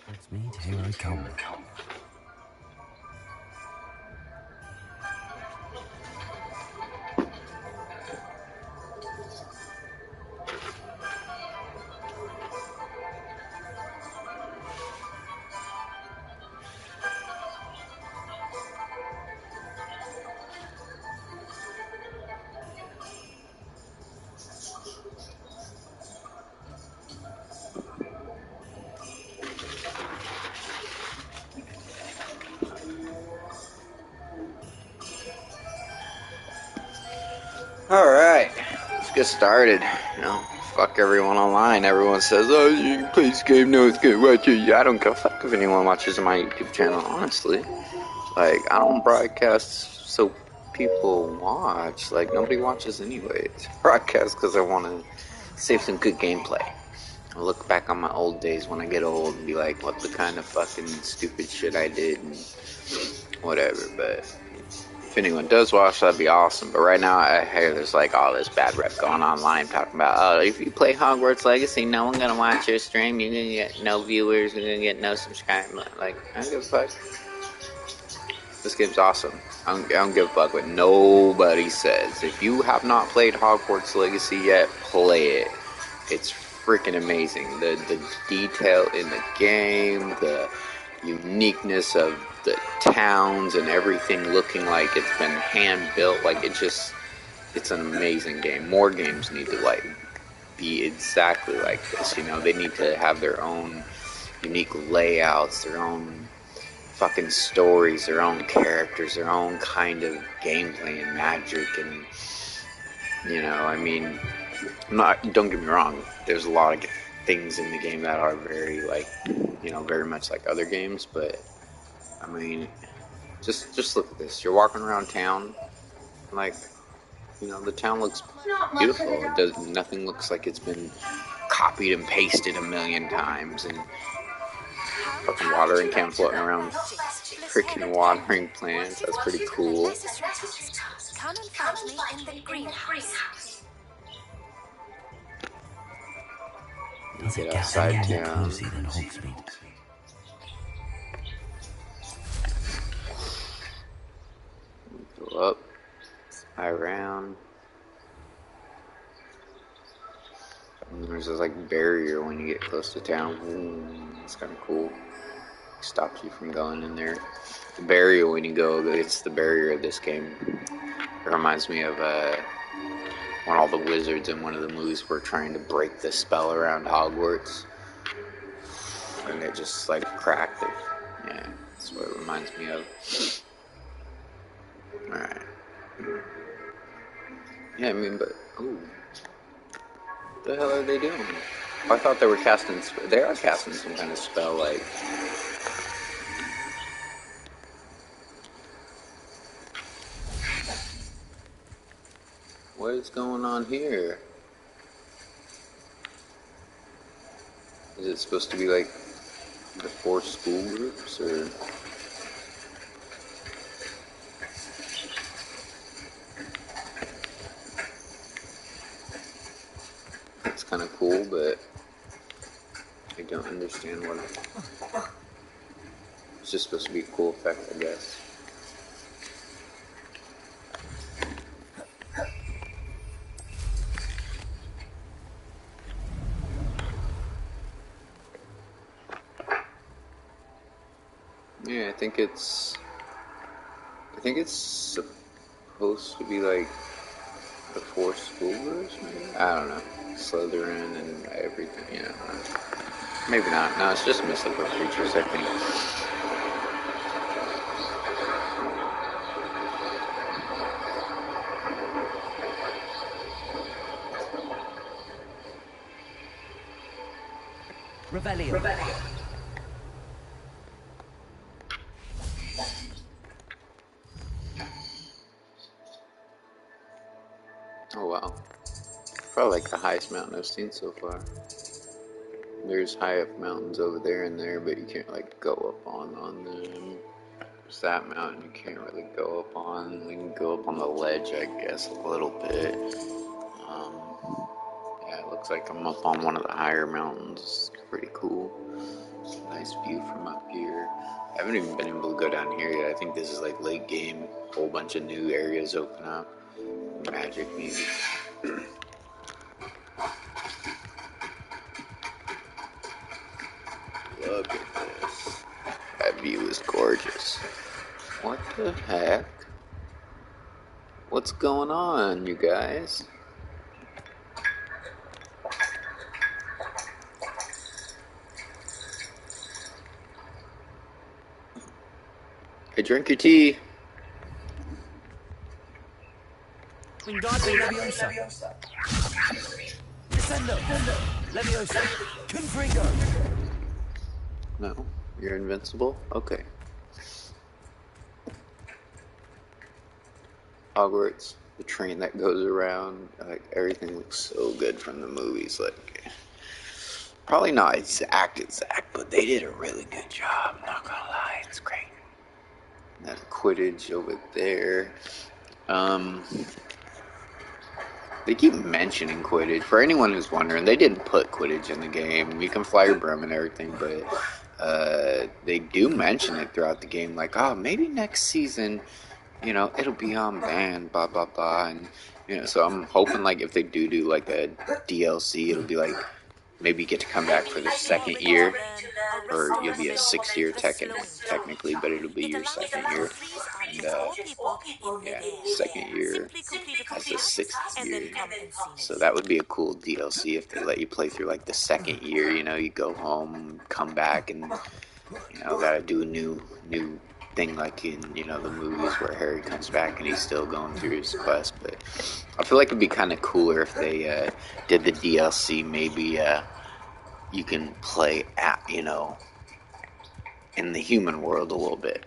Let's meet, here I come. Alright, let's get started. You know, fuck everyone online. Everyone says, oh, you can play this game, no, it's good, watch it. I don't give a fuck if anyone watches my YouTube channel, honestly. Like, I don't broadcast so people watch. Like, nobody watches anyways. I broadcast because I want to save some good gameplay. I look back on my old days when I get old and be like, what the kind of fucking stupid shit I did and whatever, but if anyone does watch, that'd be awesome. But right now, I hear there's like all this bad rep going online talking about, oh, if you play Hogwarts Legacy, no one gonna watch your stream. You're gonna get no viewers. You're gonna get no subscribers. Like, I don't give a fuck. This game's awesome. I don't give a fuck what nobody says. If you have not played Hogwarts Legacy yet, play it. It's freaking amazing. The detail in the game, the uniqueness of the towns and everything looking like it's been hand built, like it's an amazing game. More games need to like be exactly like this, you know. They need to have their own unique layouts, their own fucking stories, their own characters, their own kind of gameplay and magic, and you know, I mean, don't get me wrong, there's a lot of things in the game that are very like, you know, very much like other games, but I mean, just look at this. You're walking around town, like, you know, the town looks beautiful. Nothing looks like it's been copied and pasted a million times, and fucking watering can floating around, freaking watering plants. That's pretty cool. Come and find me in the greenhouse. Get outside any more town. cozy than Hogsmeade. Go up, high around. And there's this like barrier when you get close to town. It's kind of cool. Stops you from going in there. The barrier when you go, it's the barrier of this game. It reminds me of when all the wizards in one of the movies were trying to break the spell around Hogwarts, and it just like cracked it. Yeah, that's what it reminds me of. All right. Yeah, I mean, but ooh, what the hell are they doing? Oh, I thought they were casting. They are casting some kind of spell, like. What is going on here? Is it supposed to be like the 4 school groups, or? It's kind of cool, but I don't understand what it's just supposed to be a cool effect, I guess. Yeah, I think it's supposed to be like the 4 school groups, maybe? I don't know. Slytherin and everything, you know. Maybe not. No, it's just mystical creatures, I think. Revelio. Oh wow. Probably like the highest mountain I've seen so far. There's high up mountains over there and there, but you can't like go up on them. There's that mountain you can't really go up on. We can go up on the ledge, I guess, a little bit. Yeah, it looks like I'm up on one of the higher mountains. It's pretty cool. Nice view from up here. I haven't even been able to go down here yet. I think this is like late game. A whole bunch of new areas open up. Magic, maybe. Look at this. That view is gorgeous. What the heck? What's going on, you guys? Hey, drink your tea. Wingardium Leviosa. Descendo. Leviosa. Confringo. No, you're invincible? Okay. Hogwarts, the train that goes around, like everything looks so good from the movies. Like, probably not exact, but they did a really good job. Not gonna lie, it's great. That's Quidditch over there. They keep mentioning Quidditch. For anyone who's wondering, they didn't put Quidditch in the game. You can fly your broom and everything, but they do mention it throughout the game. Like, oh, maybe next season, it'll be on band, blah, blah, blah. And, so I'm hoping, like, if they do like a DLC, it'll be like, maybe you get to come back for the second year, or you'll be a 6th year technically, but it'll be your second year. And, yeah, second year as the 6th year. So that would be a cool DLC if they let you play through, like, the second year, you go home, come back, and, gotta do a new thing like in, the movies where Harry comes back and he's still going through his quest. But I feel like it'd be kind of cooler if they did the DLC. Maybe you can play at, in the human world a little bit.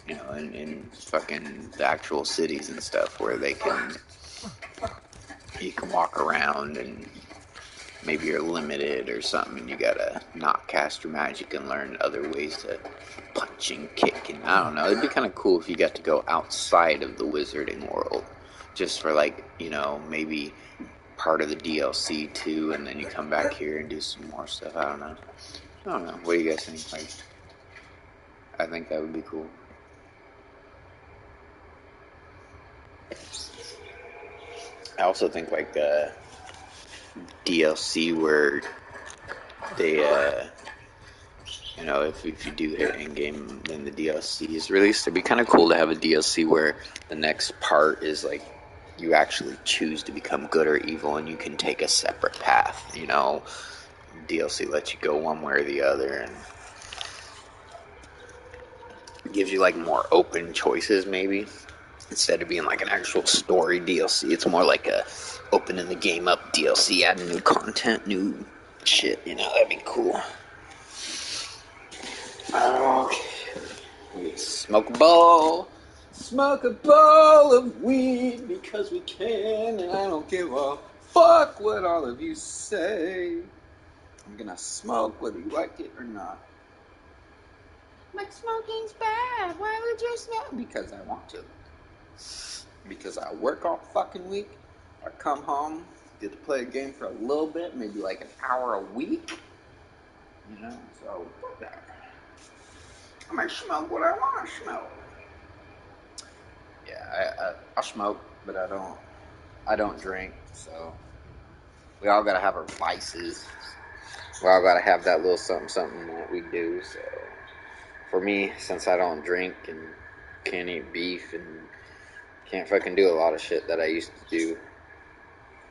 In fucking the actual cities and stuff where you can walk around and maybe you're limited or something and you gotta not cast your magic and learn other ways to punch and kick, and I don't know, it'd be kind of cool if you got to go outside of the wizarding world just for like, maybe part of the DLC too, and then you come back here and do some more stuff. I don't know, what do you guys think? Like, I think that would be cool. I also think like DLC where they if you do hit in-game, then the DLC is released. It'd be kind of cool to have a DLC where the next part is like you actually choose to become good or evil, and you can take a separate path. DLC lets you go one way or the other, and gives you like more open choices. Maybe instead of being like an actual story DLC, it's more like a opening the game up DLC, adding new content, new shit. That'd be cool. Okay. Smoke a bowl of weed because we can, and I don't give a fuck what all of you say. I'm gonna smoke whether you like it or not. Like, smoking's bad. Why would you smoke? Because I want to. Because I work all fucking week. I come home, get to play a game for a little bit, maybe like an hour a week. So fuck that. I might smoke what I want to smoke. Yeah, I'll smoke, but I don't drink. So we all gotta have our vices. We all gotta have that little something that we do. So for me, since I don't drink and can't eat beef and can't fucking do a lot of shit that I used to do.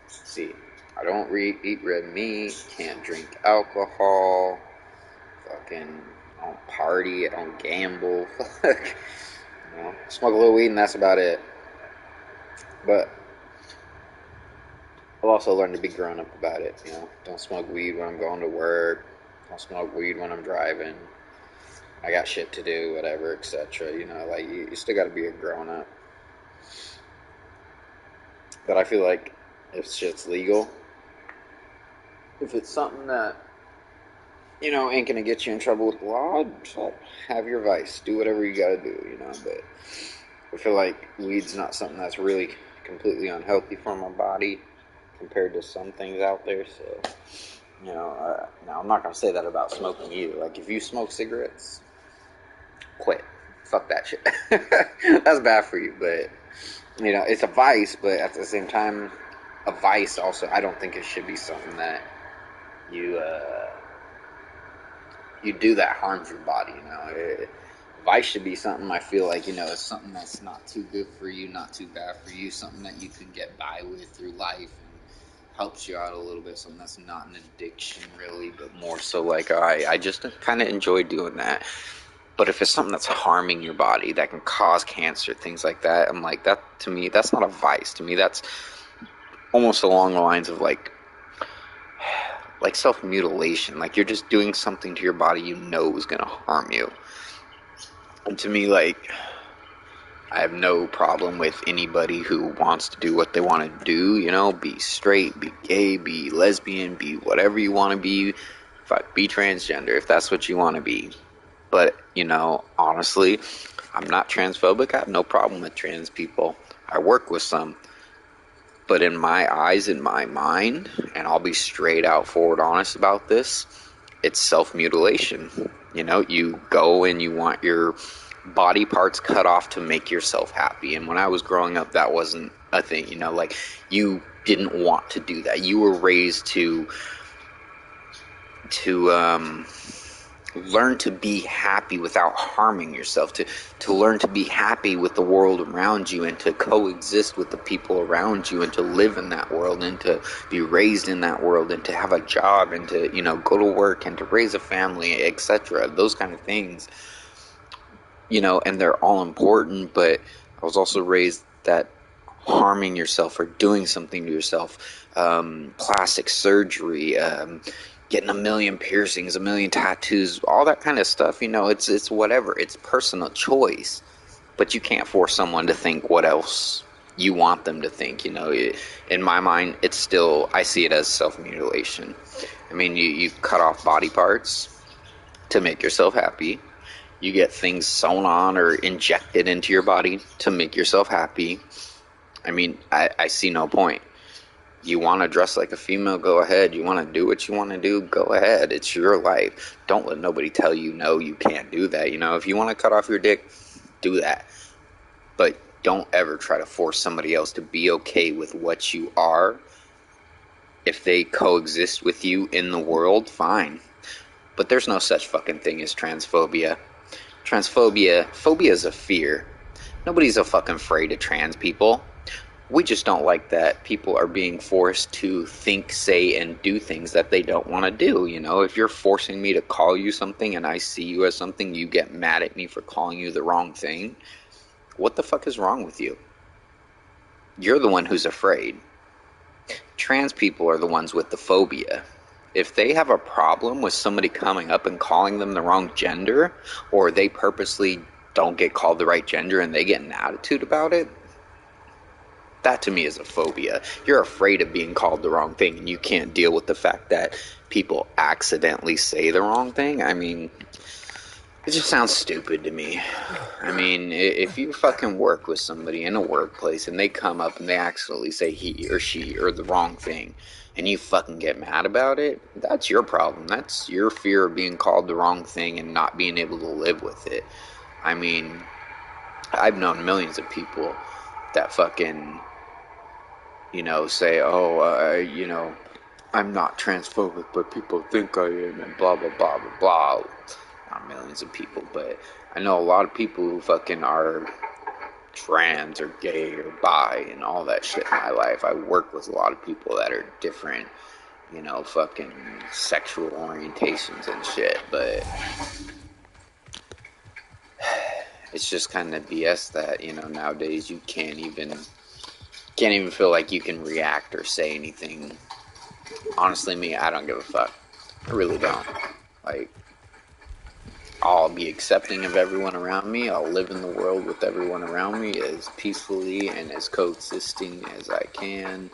See, I don't eat red meat, can't drink alcohol, fucking I don't party, I don't gamble, smoke a little weed and that's about it. But I've also learned to be grown up about it. You know, don't smoke weed when I'm going to work. Don't smoke weed when I'm driving. I got shit to do, whatever, etc. You know, like you still got to be a grown up. But I feel like if shit's legal, if it's something that you know ain't gonna get you in trouble with the law, have your vice, do whatever you gotta do. You know, but I feel like weed's not something that's really completely unhealthy for my body compared to some things out there. So, you know, now I'm not gonna say that about smoking either. Like if you smoke cigarettes, quit. Fuck that shit. That's bad for you, but you know, it's a vice, but at the same time, a vice also, I don't think it should be something that you you do that harms your body, you know. Vice should be something I feel like, you know, it's something that's not too good for you, not too bad for you, something that you can get by with through life and helps you out a little bit, something that's not an addiction really, but more so like I just kind of enjoy doing that. But if it's something that's harming your body, that can cause cancer, things like that, I'm like, that to me, that's not a vice. To me, that's almost along the lines of like self-mutilation. Like you're just doing something to your body you know is going to harm you. And to me, like, I have no problem with anybody who wants to do what they want to do, you know, be straight, be gay, be lesbian, be whatever you want to be, fuck, be transgender if that's what you want to be. But, you know, honestly, I'm not transphobic. I have no problem with trans people. I work with some. But in my eyes, in my mind, and I'll be straight out forward honest about this, it's self-mutilation. You know, you go and you want your body parts cut off to make yourself happy. And when I was growing up, that wasn't a thing, you know, like you didn't want to do that. You were raised to learn to be happy without harming yourself, to learn to be happy with the world around you and to coexist with the people around you and to live in that world and to be raised in that world and to have a job and to, you know, go to work and to raise a family, etc. Those kind of things, you know, and they're all important, but I was also raised that harming yourself or doing something to yourself, plastic surgery, getting a million piercings, a million tattoos, all that kind of stuff, you know, it's whatever. It's personal choice. But you can't force someone to think what else you want them to think, you know. In my mind, it's still, I see it as self-mutilation. I mean, you cut off body parts to make yourself happy. You get things sewn on or injected into your body to make yourself happy. I mean, I see no point. You want to dress like a female, go ahead. You want to do what you want to do, go ahead. It's your life. Don't let nobody tell you, no, you can't do that. You know, if you want to cut off your dick, do that. But don't ever try to force somebody else to be okay with what you are. If they coexist with you in the world, fine. But there's no such fucking thing as transphobia. Phobia is a fear. Nobody's a fucking afraid of trans people. We just don't like that people are being forced to think, say, and do things that they don't want to do. You know, if you're forcing me to call you something and I see you as something, you get mad at me for calling you the wrong thing. What the fuck is wrong with you? You're the one who's afraid. Trans people are the ones with the phobia. If they have a problem with somebody coming up and calling them the wrong gender, or they purposely don't get called the right gender and they get an attitude about it, that to me is a phobia. You're afraid of being called the wrong thing and you can't deal with the fact that people accidentally say the wrong thing. I mean, it just sounds stupid to me. I mean, if you fucking work with somebody in a workplace and they come up and they accidentally say he or she or the wrong thing and you fucking get mad about it, that's your problem. That's your fear of being called the wrong thing and not being able to live with it. I mean, I've known millions of people that fucking, you know, say, oh, you know, I'm not transphobic, but people think I am, and blah, blah, blah, blah, blah. Not millions of people, but I know a lot of people who fucking are trans or gay or bi and all that shit in my life. I work with a lot of people that are different, you know, fucking sexual orientations and shit, but it's just kind of BS that, you know, nowadays you can't even Can't even feel like you can react or say anything. Honestly, me, I don't give a fuck. I really don't. Like, I'll be accepting of everyone around me. I'll live in the world with everyone around me as peacefully and as coexisting as I can,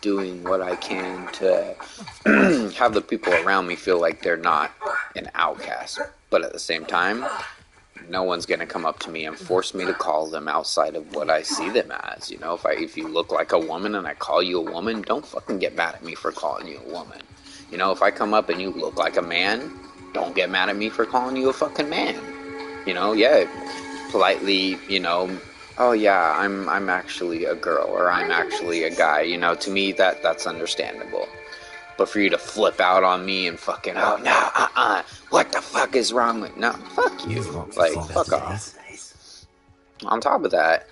doing what I can to have the people around me feel like they're not an outcast. But at the same time, no one's gonna come up to me and force me to call them outside of what I see them as. You know, if you look like a woman and I call you a woman, don't fucking get mad at me for calling you a woman. You know, if I come up and you look like a man, don't get mad at me for calling you a fucking man. You know, yeah, politely, you know, oh yeah, I'm actually a girl, or I'm actually a guy. You know, to me that's understandable. But for you to flip out on me and fucking, oh no, what the fuck is wrong with, no, fuck you, like, fuck off. On top of that,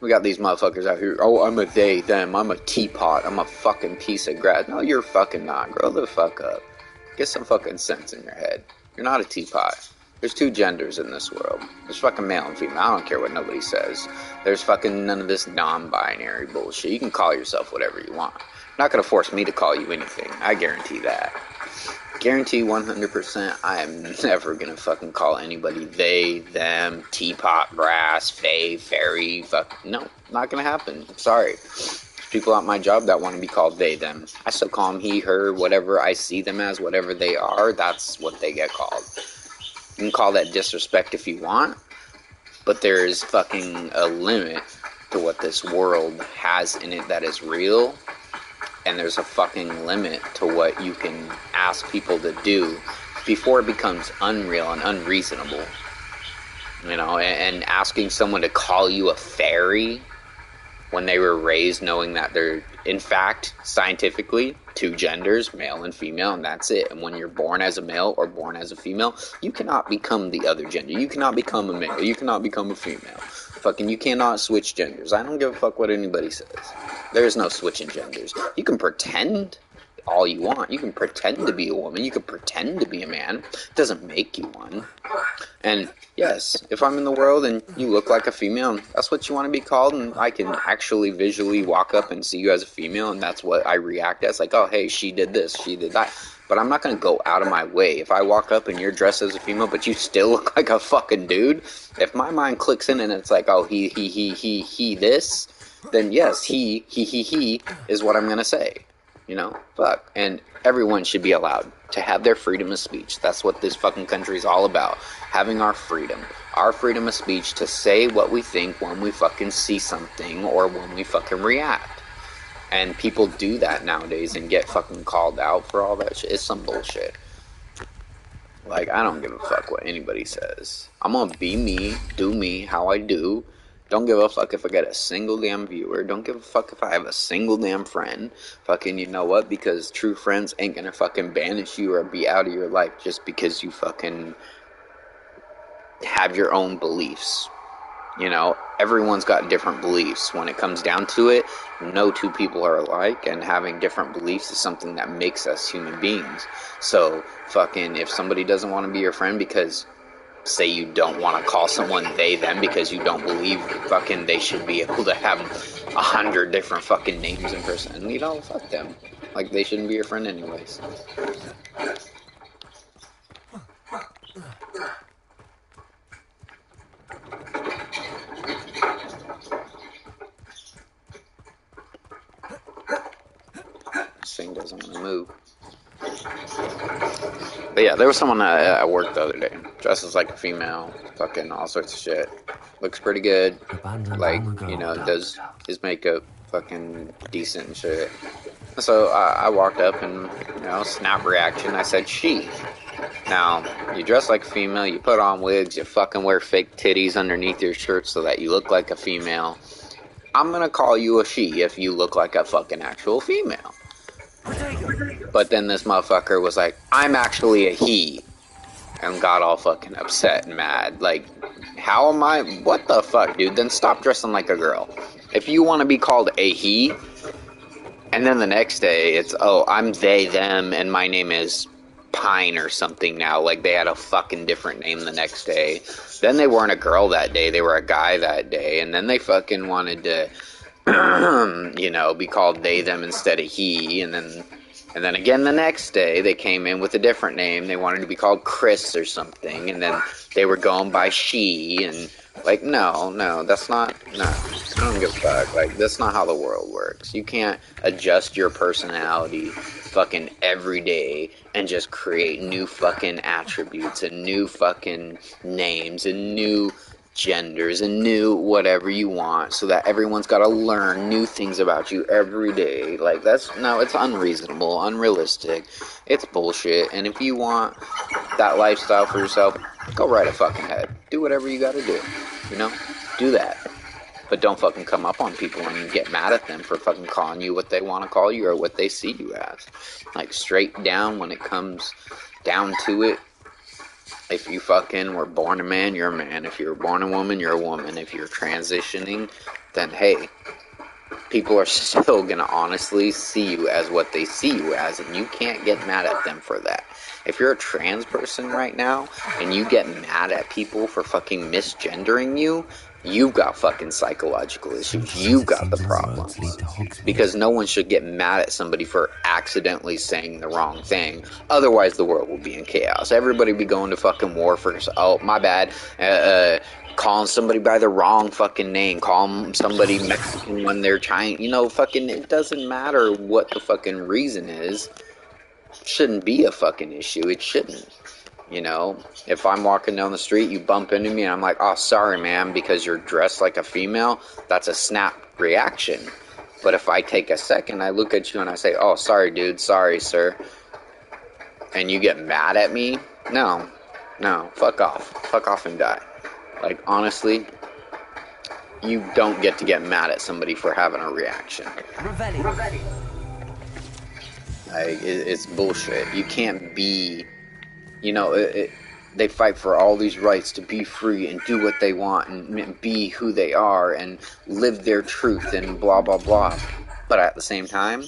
we got these motherfuckers out here, oh, I'm a they, them, I'm a teapot, I'm a fucking piece of grass. No, you're fucking not, grow the fuck up. Get some fucking sense in your head. You're not a teapot. There's two genders in this world. There's fucking male and female. I don't care what nobody says. There's fucking none of this non-binary bullshit. You can call yourself whatever you want. You're not gonna force me to call you anything. I guarantee that. Guarantee 100% I am never gonna fucking call anybody they, them, teapot, brass, fae, fairy, fuck. No, not gonna happen. I'm sorry. There's people at my job that want to be called they, them. I still call them he, her, whatever I see them as, whatever they are, that's what they get called. You can call that disrespect if you want, but there is fucking a limit to what this world has in it that is real, and there's a fucking limit to what you can ask people to do before it becomes unreal and unreasonable. You know, and asking someone to call you a fairy when they were raised knowing that they're, in fact, scientifically, two genders, male and female, and that's it. And when you're born as a male or born as a female, you cannot become the other gender. You cannot become a male. You cannot become a female. Fucking, you cannot switch genders. I don't give a fuck what anybody says. There is no switching genders. You can pretend all you want. You can pretend to be a woman. You can pretend to be a man. It doesn't make you one. And yes, if I'm in the world and you look like a female, that's what you want to be called, and I can actually visually walk up and see you as a female, and that's what I react as, like, oh, hey, she did this, she did that. But I'm not going to go out of my way. If I walk up and you're dressed as a female, but you still look like a fucking dude, if my mind clicks in and it's like, oh, he, this, then yes, he is what I'm going to say. You know, fuck. And everyone should be allowed to have their freedom of speech. That's what this fucking country is all about. Having our freedom. Our freedom of speech to say what we think when we fucking see something or when we fucking react. And people do that nowadays and get fucking called out for all that shit. It's some bullshit. Like, I don't give a fuck what anybody says. I'm gonna be me, do me how I do. Don't give a fuck if I get a single damn viewer. Don't give a fuck if I have a single damn friend. Fucking, you know what? Because true friends ain't gonna fucking banish you or be out of your life just because you fucking have your own beliefs. You know, everyone's got different beliefs. When it comes down to it, no two people are alike, and having different beliefs is something that makes us human beings. So, fucking, if somebody doesn't want to be your friend because, say you don't want to call someone they, them, because you don't believe fucking they should be able to have 100 different fucking names in person, you know, fuck them. Like, they shouldn't be your friend anyways. This thing doesn't want to move. But yeah, there was someone at work the other day, dresses like a female, fucking all sorts of shit. Looks pretty good, like, you know, does his makeup fucking decent and shit. So I walked up and, you know, snap reaction, I said she. Now, you dress like a female, you put on wigs, you fucking wear fake titties underneath your shirt so that you look like a female. I'm gonna call you a she if you look like a fucking actual female. But then this motherfucker was like, I'm actually a he. And got all fucking upset and mad. Like, how am I? What the fuck, dude? Then stop dressing like a girl. If you want to be called a he, and then the next day it's, oh, I'm they, them, and my name is Pine or something now. Like, they had a fucking different name the next day. Then they weren't a girl that day. They were a guy that day. And then they fucking wanted to you know, be called they, them instead of he, and then again the next day they came in with a different name. They wanted to be called Chris or something, and then they were going by she, and like, no, that's not, no, I don't give a fuck. Like, that's not how the world works. You can't adjust your personality fucking every day and just create new fucking attributes and new fucking names and new genders and new whatever you want so that everyone's got to learn new things about you every day. Like, that's, no, it's unreasonable, unrealistic, it's bullshit. And if you want that lifestyle for yourself, go right a fucking head, do whatever you gotta do, you know, do that. But don't fucking come up on people and get mad at them for fucking calling you what they want to call you or what they see you as. Like, straight down, when it comes down to it, if you fucking were born a man, you're a man. If you're born a woman, you're a woman. If you're transitioning, then hey, people are still gonna honestly see you as what they see you as, and you can't get mad at them for that. If you're a trans person right now, and you get mad at people for fucking misgendering you, you've got fucking psychological issues. You've got the problems. Because no one should get mad at somebody for accidentally saying the wrong thing. Otherwise, the world will be in chaos. Everybody be going to fucking war for, oh, my bad, calling somebody by the wrong fucking name, calling somebody Mexican when they're Chinese, you know, fucking, it doesn't matter what the fucking reason is. It shouldn't be a fucking issue. It shouldn't. You know, if I'm walking down the street, you bump into me, and I'm like, oh, sorry, ma'am, because you're dressed like a female, that's a snap reaction. But if I take a second, I look at you and I say, oh, sorry, dude, sorry, sir, and you get mad at me, no, fuck off and die. Like, honestly, you don't get to get mad at somebody for having a reaction. Like, it's bullshit. You can't be, you know, they fight for all these rights to be free and do what they want and be who they are and live their truth and blah, blah, blah. But at the same time,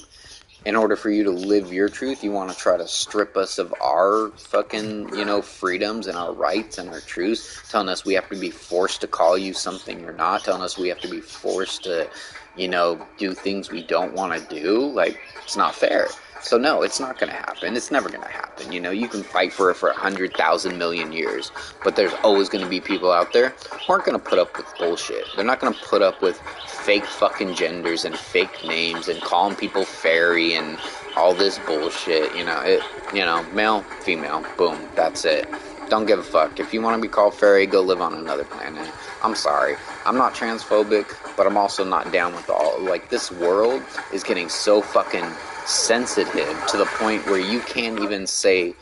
in order for you to live your truth, you want to try to strip us of our fucking, you know, freedoms and our rights and our truths, telling us we have to be forced to call you something you're not, telling us we have to be forced to, you know, do things we don't want to do. Like, it's not fair. So no, it's not going to happen. It's never going to happen. You know, you can fight for it for 100,000 million years, but there's always going to be people out there who aren't going to put up with bullshit. They're not going to put up with fake fucking genders and fake names and calling people fairy and all this bullshit. You know, male, female, boom, that's it. Don't give a fuck. If you want to be called fairy, go live on another planet. I'm sorry. I'm not transphobic, but I'm also not down with all, like, this world is getting so fucking sensitive to the point where you can't even say,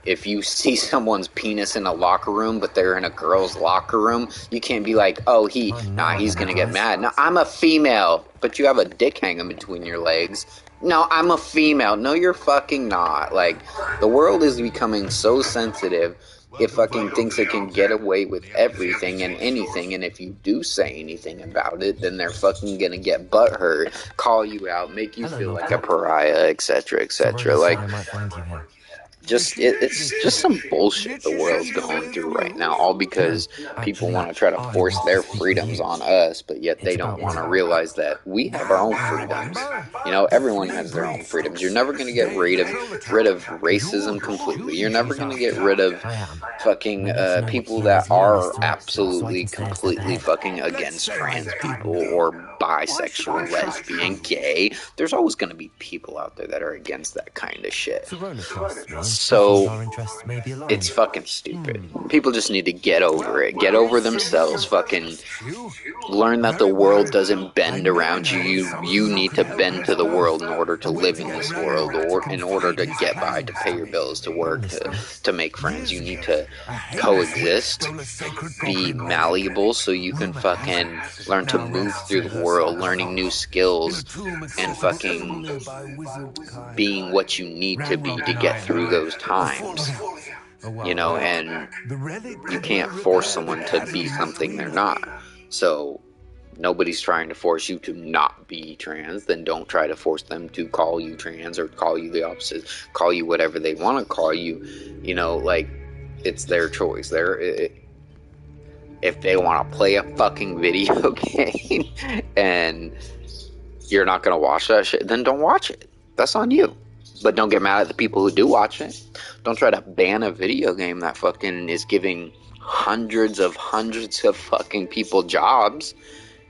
if you see someone's penis in a locker room but they're in a girl's locker room, you can't be like, oh, he's gonna get mad. No, I'm a female, but you have a dick hanging between your legs. No, I'm a female. No, you're fucking not. Like, the world is becoming so sensitive. It fucking thinks it can get away with everything and anything, and if you do say anything about it, then they're fucking gonna get butthurt, call you out, make you feel like a pariah, etc., etc. Like, it's just some bullshit the world's going through right now, all because people want to try to force their freedoms on us, but yet they don't want to realize that we have our own freedoms. You know, everyone has their own freedoms. You're never going to get rid of racism completely. You're never going to get rid of fucking people that are absolutely, completely fucking against trans people or bisexual, lesbian, gay. There's always going to be people out there that are against that kind of shit. So, it's fucking stupid. People just need to get over it. Get over themselves. Fucking learn that the world doesn't bend around you. You need to bend to the world in order to live in this world, or in order to get by, to pay your bills, to work, to make friends. You need to coexist, be malleable so you can fucking learn to move through the world, learning new skills, and fucking being what you need to be to get through those times, you know, and you can't force someone to be something they're not. So nobody's trying to force you to not be trans, then don't try to force them to call you trans or call you the opposite, call you whatever they want to call you. You know, like, it's their choice. If they want to play a fucking video game and you're not gonna watch that shit, then don't watch it. That's on you. But don't get mad at the people who do watch it. Don't try to ban a video game that fucking is giving hundreds of fucking people jobs.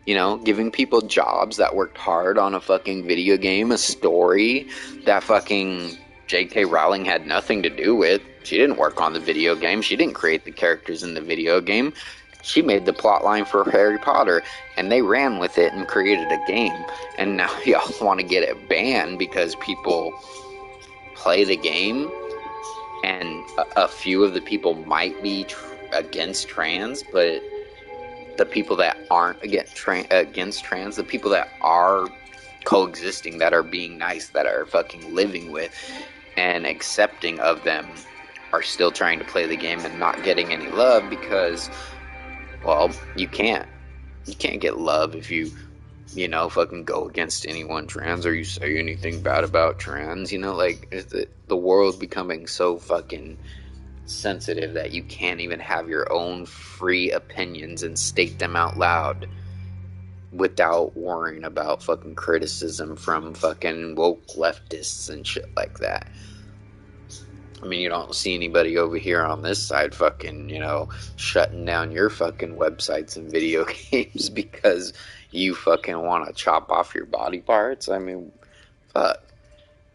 You know, giving people jobs that worked hard on a fucking video game, a story that fucking J.K. Rowling had nothing to do with. She didn't work on the video game. She didn't create the characters in the video game. She made the plot line for Harry Potter, and they ran with it and created a game. And now y'all want to get it banned because people play the game, and a few of the people might be against trans, but the people that aren't against trans, the people that are coexisting, that are being nice, that are fucking living with and accepting of them, are still trying to play the game and not getting any love because, well, you can't get love if you know, fucking go against anyone trans or you say anything bad about trans, you know, like, the world becoming so fucking sensitive that you can't even have your own free opinions and state them out loud without worrying about fucking criticism from fucking woke leftists and shit like that. I mean, you don't see anybody over here on this side fucking, you know, shutting down your fucking websites and video games because you fucking want to chop off your body parts. I mean, fuck.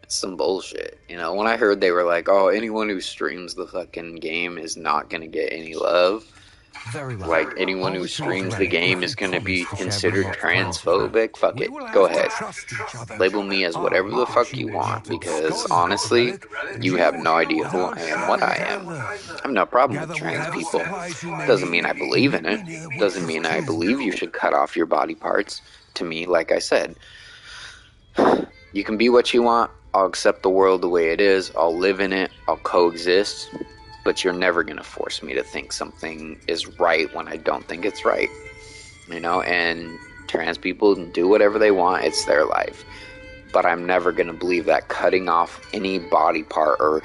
It's some bullshit. You know, when I heard they were like, oh, anyone who streams the fucking game is not going to get any love. Very well. Like, anyone who streams the game is going to be considered transphobic. Fuck it. Go ahead. Label me as whatever the fuck you want, because honestly, you have no idea who I am, what I am. I have no problem with trans people. Doesn't mean I believe in it. Doesn't mean I believe you should cut off your body parts. To me, like I said, you can be what you want. I'll accept the world the way it is. I'll live in it. I'll coexist. But you're never going to force me to think something is right when I don't think it's right. You know, and trans people can do whatever they want. It's their life. But I'm never going to believe that cutting off any body part or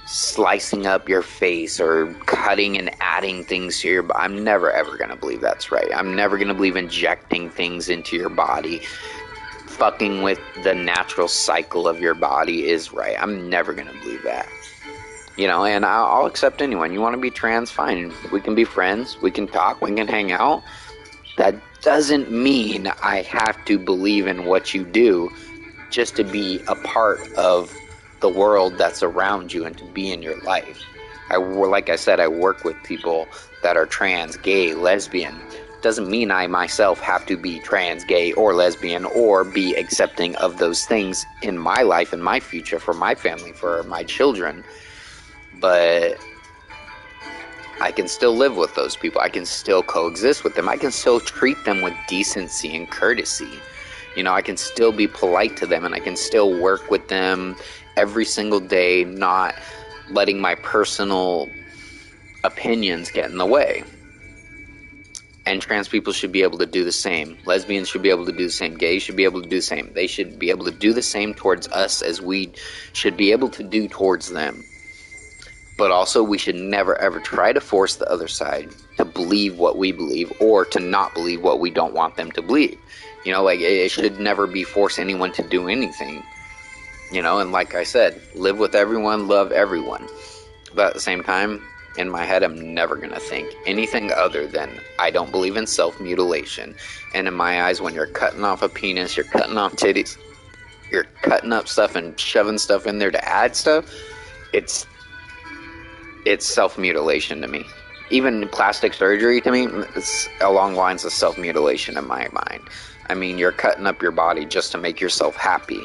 slicing up your face or cutting and adding things to your body, I'm never ever going to believe that's right. I'm never going to believe injecting things into your body, fucking with the natural cycle of your body is right. I'm never going to believe that. You know, and I'll accept anyone. You want to be trans, fine. We can be friends. We can talk. We can hang out. That doesn't mean I have to believe in what you do just to be a part of the world that's around you and to be in your life. Like I said, I work with people that are trans, gay, lesbian. Doesn't mean I myself have to be trans, gay, or lesbian or be accepting of those things in my life, in my future, for my family, for my children. But I can still live with those people. I can still coexist with them. I can still treat them with decency and courtesy. You know, I can still be polite to them, and I can still work with them every single day, not letting my personal opinions get in the way. And trans people should be able to do the same. Lesbians should be able to do the same. Gays should be able to do the same. They should be able to do the same towards us as we should be able to do towards them. But also, we should never ever try to force the other side to believe what we believe or to not believe what we don't want them to believe. You know, like, it should never be force anyone to do anything. You know, and like I said, live with everyone, love everyone. But at the same time, in my head, I'm never going to think anything other than I don't believe in self-mutilation. And in my eyes, when you're cutting off a penis, you're cutting off titties, you're cutting up stuff and shoving stuff in there to add stuff, it's self-mutilation to me. Even plastic surgery, to me, it's along the lines of self-mutilation in my mind. I mean, you're cutting up your body just to make yourself happy.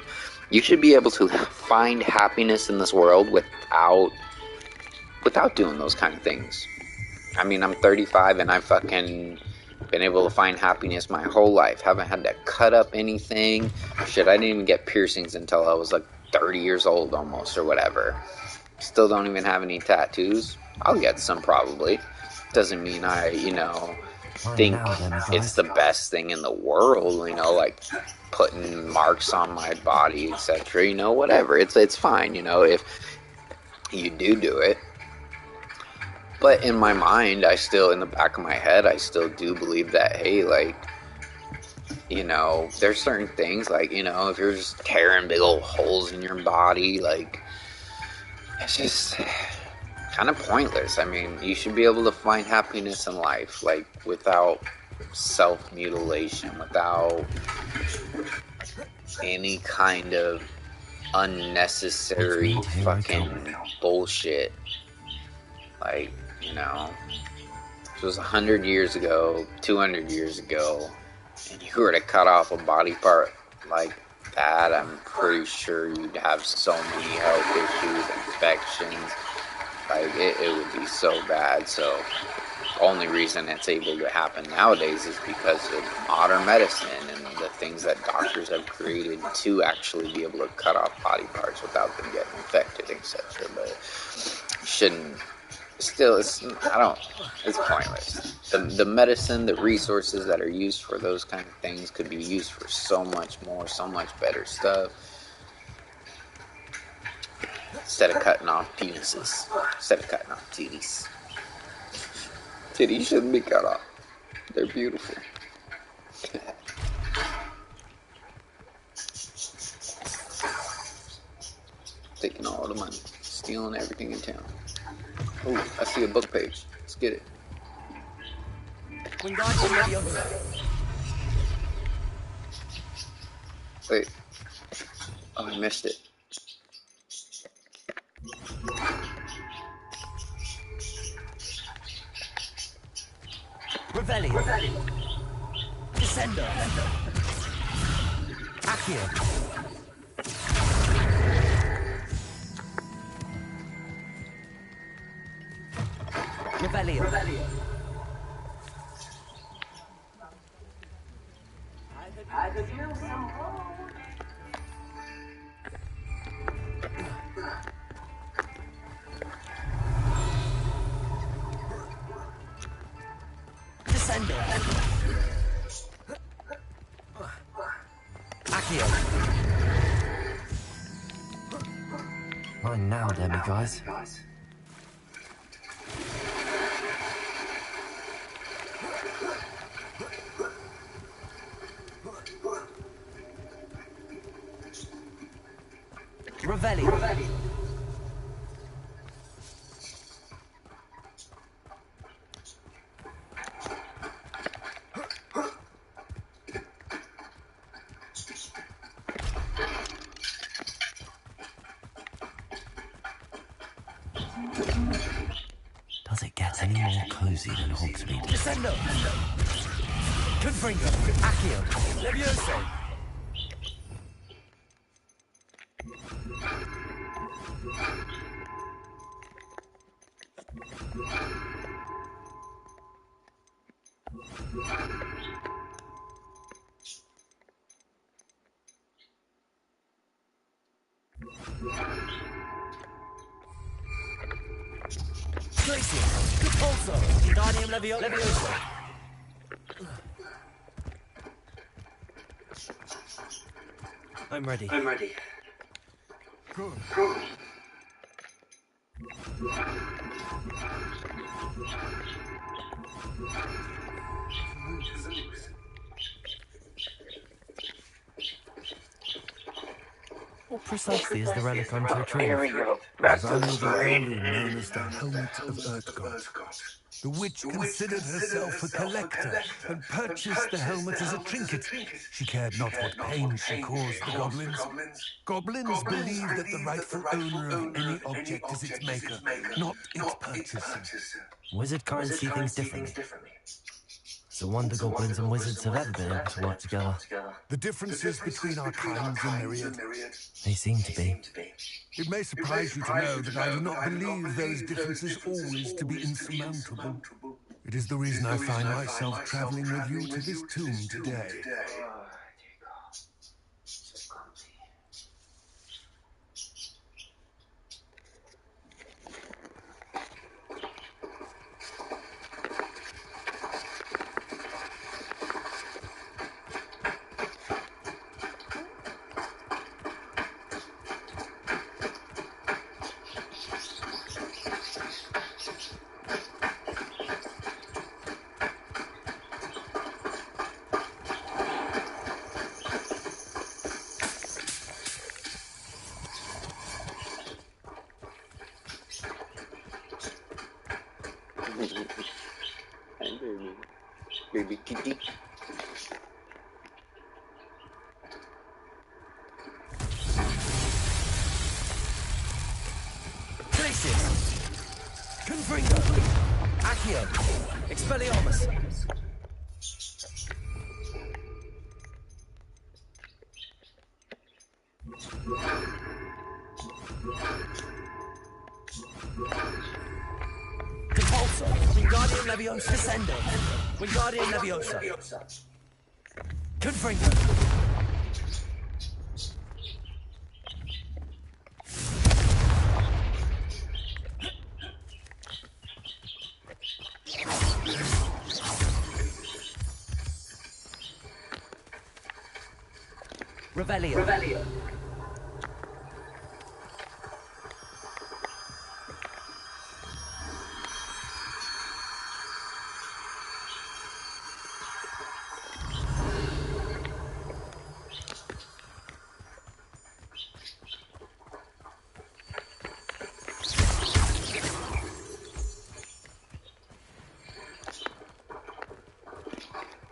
You should be able to find happiness in this world without doing those kind of things. I mean, I'm 35 and I've fucking been able to find happiness my whole life. Haven't had to cut up anything. Shit, I didn't even get piercings until I was like 30 years old almost or whatever. Still don't even have any tattoos. I'll get some probably. Doesn't mean I, you know, think it's the best thing in the world, you know, like putting marks on my body, etc. You know, whatever. It's fine, you know, if you do it. But in my mind, I still, in the back of my head, I still do believe that, hey, like, You know, there's certain things like, you know, if you're just tearing big old holes in your body, like, it's just kind of pointless. I mean, you should be able to find happiness in life, like, without self-mutilation, without any kind of unnecessary fucking bullshit. Like, you know, if it was 100 years ago, 200 years ago, and you were to cut off a body part like that, I'm pretty sure you'd have so many health issues, infections. Like, it would be so bad. So, the only reason it's able to happen nowadays is because of modern medicine and the things that doctors have created to actually be able to cut off body parts without them getting infected, etc. But you shouldn't. Still, it's pointless. The medicine, the resources that are used for those kind of things could be used for so much more, so much better stuff. Instead of cutting off penises. Instead of cutting off titties. Titties shouldn't be cut off. They're beautiful. Taking all the money. Stealing everything in town. Oh, I see a book page. Let's get it. Wait. Oh, I missed it. Revelio. Descendo. Accio. Revelio. I could use some more. Descendo. Accio. Mine now, guys. Revelio. Does it get any more cozy than Hogsmeade? Descendo! Confringo! Accio! Levioso! Tracy! Good pulso! Guardium Levioso! I'm ready. Good. What precisely is the relic on to retrieve? As I know the heirloom known as the Helmet of Urtgott. The witch considered herself a collector and purchased the helmet as a trinket. She cared not what pain she caused the goblins. Goblins believe that the rightful owner of any object is its maker, not its purchaser. Wizard kind see things differently. It's a wonder goblins and wizards have ever been able to work together. The differences between our kinds are myriad. They seem to be. It may surprise you to know that I do not believe those differences always to be insurmountable. It is the reason I find myself traveling with you to this tomb today. Baby kitty. Glacius! Confringo! Accio! Expelliarmus! Repulsor! Wingardium Leviosa! Descendo! Wingardium Leviosa! Confringo! Revelio. Revelio.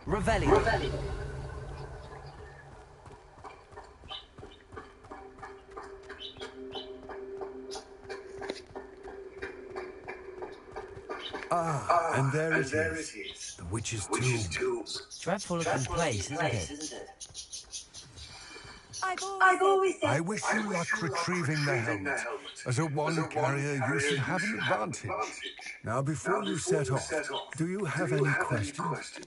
Revelio. Revelio. And there it is. The witch's tomb. Dreadful looking place, isn't it? I've always said I wish you luck retrieving the helmet. As a wand carrier, you should have an advantage. Now, before you set off, do you have any questions?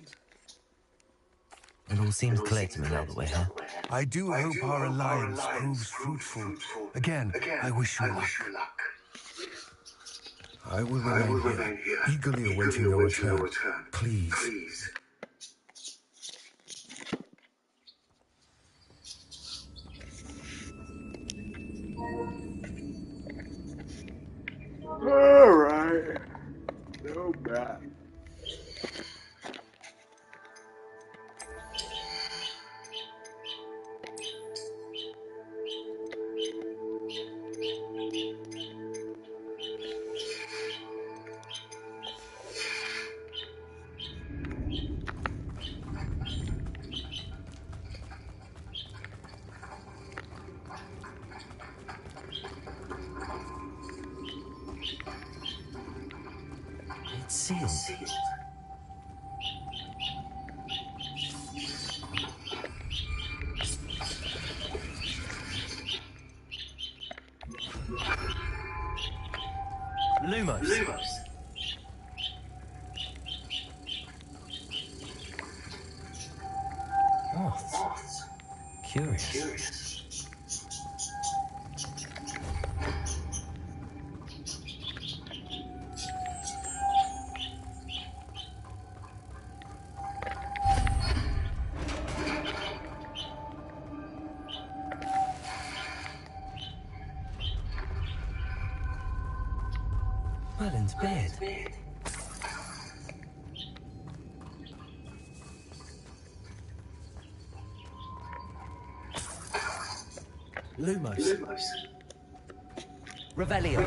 It all seems clear to me now that we're here. I do hope our alliance proves fruitful. Again, I wish you luck. I will remain here, eagerly awaiting your return. Please. Alright. No bad. It's sealed. Lumos. Moths. Curious. Merlin's beard. Lumos. Revelio.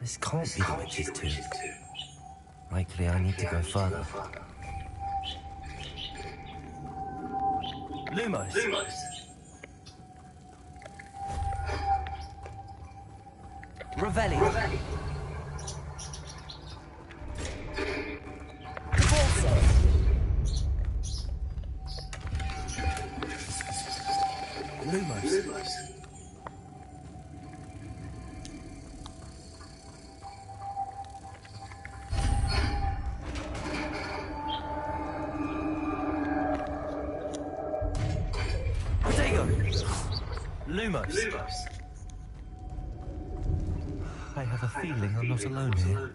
This can't be the witch's tomb. Likely I need to go further. Lumos. Revelio. Lumos. Lumos. I have a feeling I'm not alone here.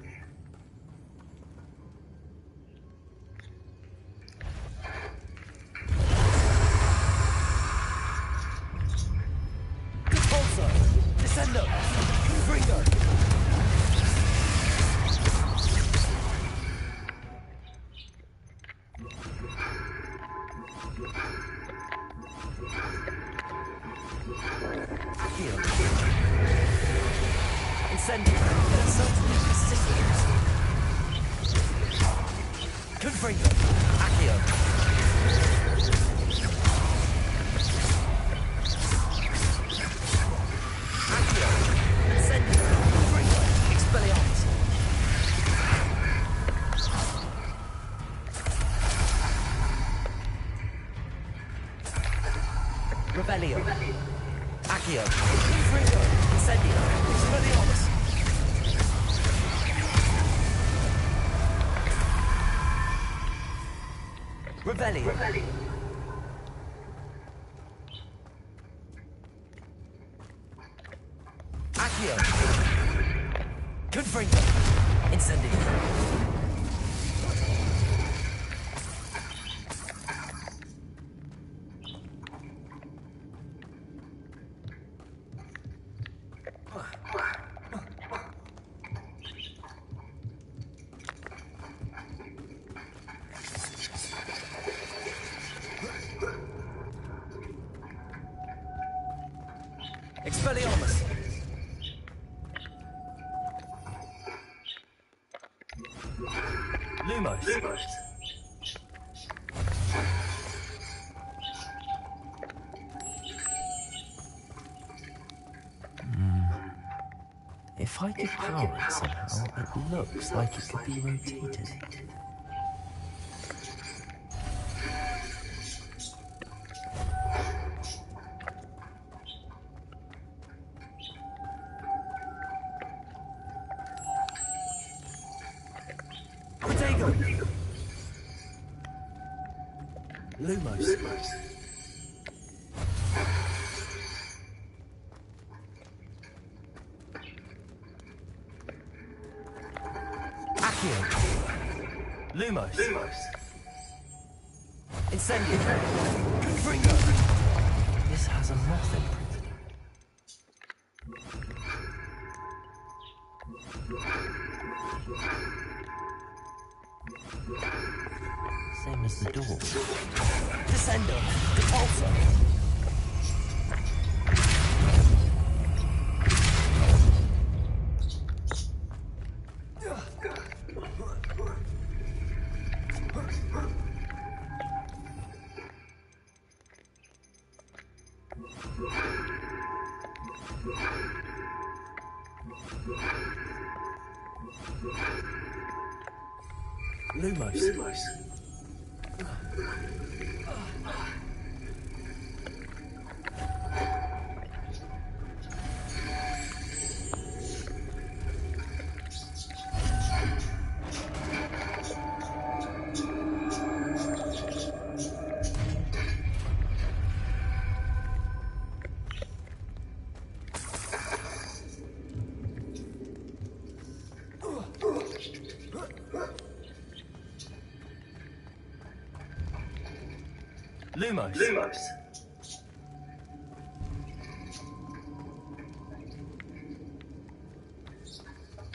Descendo! Confringo! Incendio. There certainly persistence. Confringo. Accio. Accio. Incendio. Confringo. Expelliarmus. Revelio. Accio. Confringo. Incendio. Expelliarmus. Revelio. Accio. Confringo. Incendio. Expelliarmus. Lumos. If I could power it somehow, it looks like it could be rotated. Lumos. Accio. Lumos. Incendio. Confringo. This has a moth imprint. Same as the door. Descendo. Repulsor. Lumos. Lumos.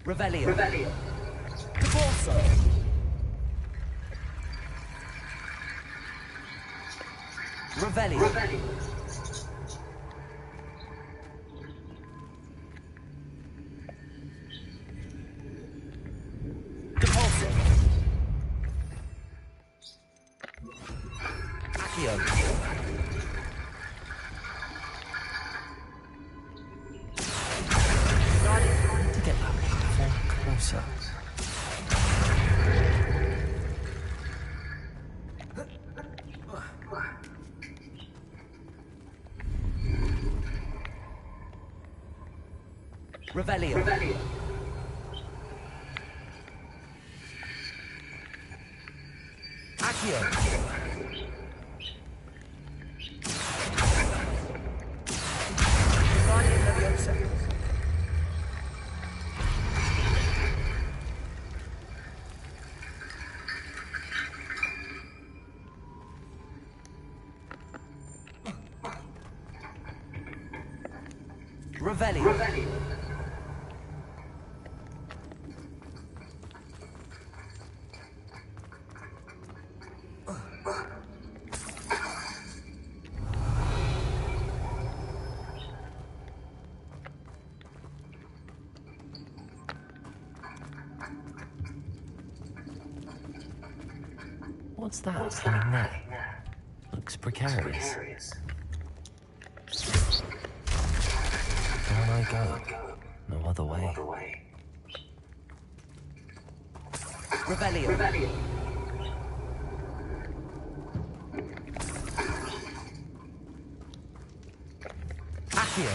Revelio. Caborso. Revelio. Caborso. Accio. To get that platform closer. Revelio. Accio. Guardian Leviosa. Revelio. What's that hanging there? Looks precarious. Down I go. No other way. Revelio. Accio.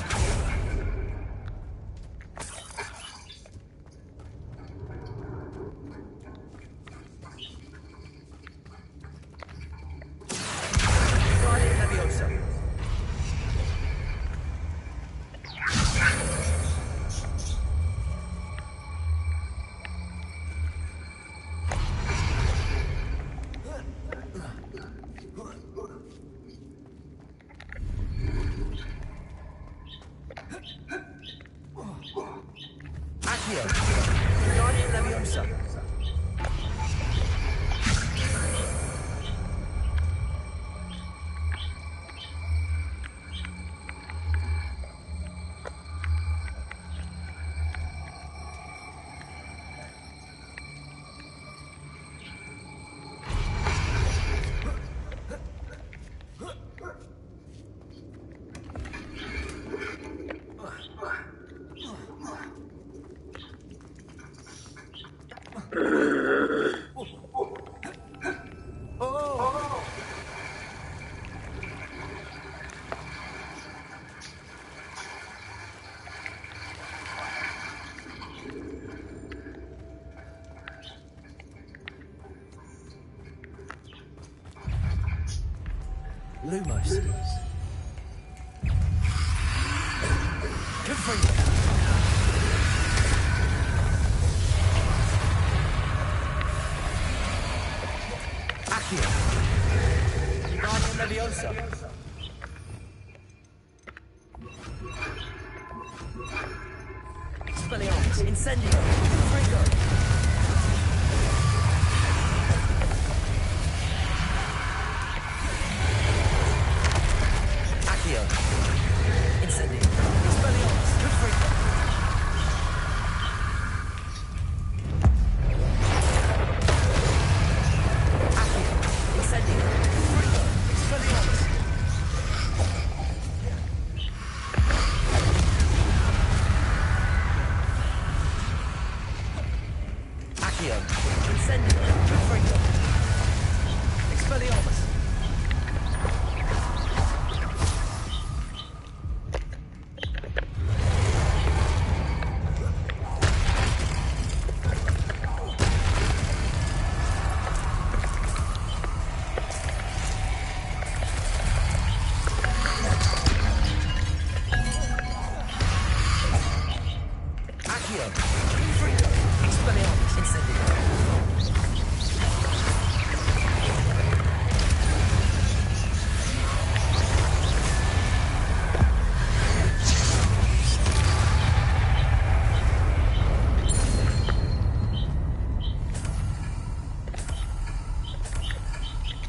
Lumos. Confringo. Accio. Guardian Leviosa. Expelliarmus. Incendio. Confringo. Incendio. Expelliarmus. Confringo. Accio. Incendio. Confringo. Expelliarmus. Accio. Incendio. Confringo. Expelliarmus.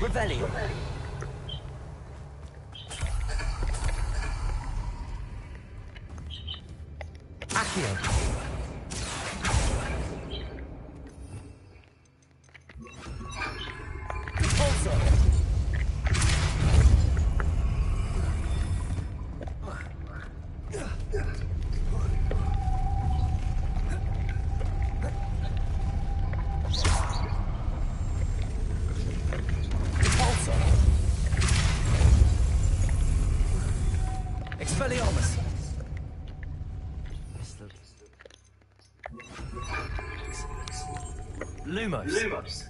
Revelio. Accio. Repulsor. Expelliarmus. Lumos. Lumos.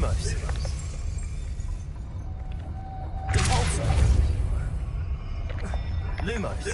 Lumos. Lumos.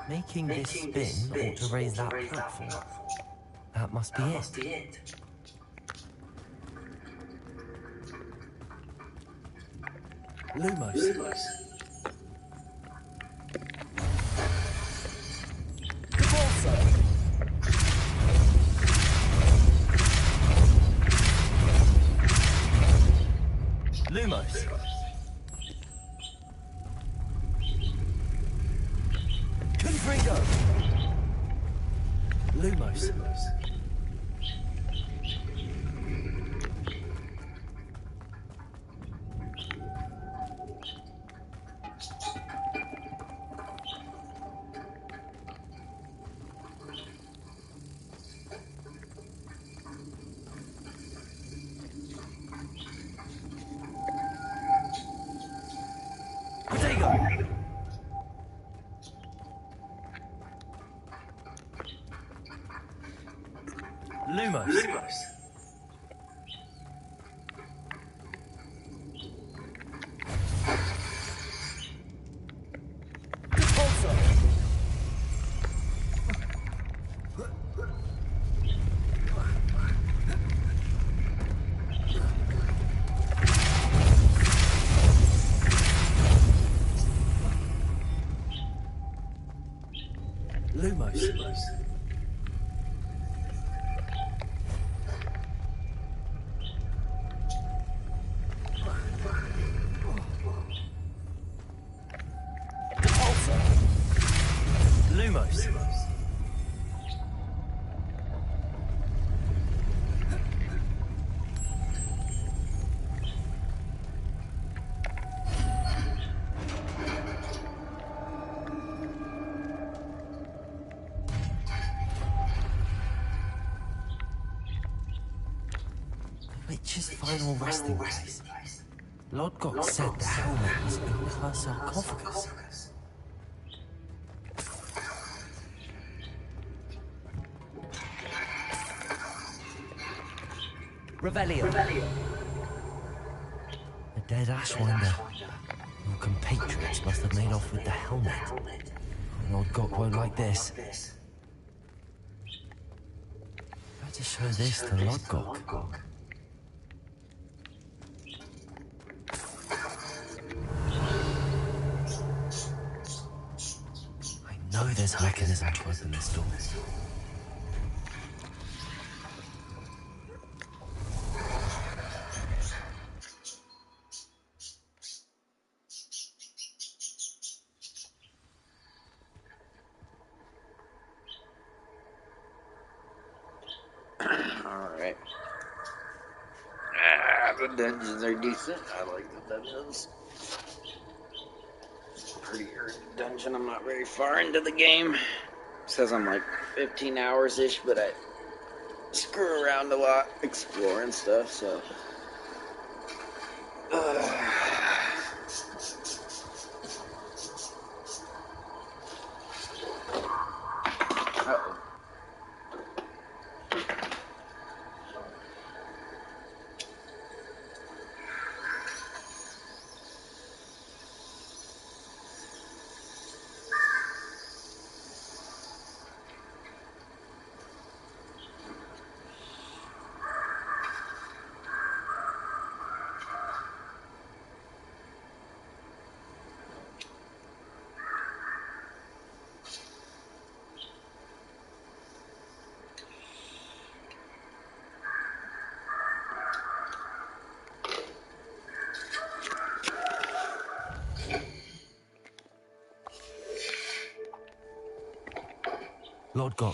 Making this spin ought to raise that platform. That must be it. Lumos. Lumos. Confringo. Lumos. Protego. Lumos. Lumos. Lumos. Witch's final resting place. Lodgok said the helmet was in her sarcophagus. Revelio. The dead Ashwinder. Your compatriots must have made off with the helmet. Lodgok won't like this. Better show this to Lodgok. I know there's a mechanism to open this door. Alright. The dungeons are decent. I like the dungeons. Pretty early dungeon. I'm not very far into the game. It says I'm like 15 hours-ish, but I screw around a lot, exploring stuff, so... Uh-oh. Lodgok.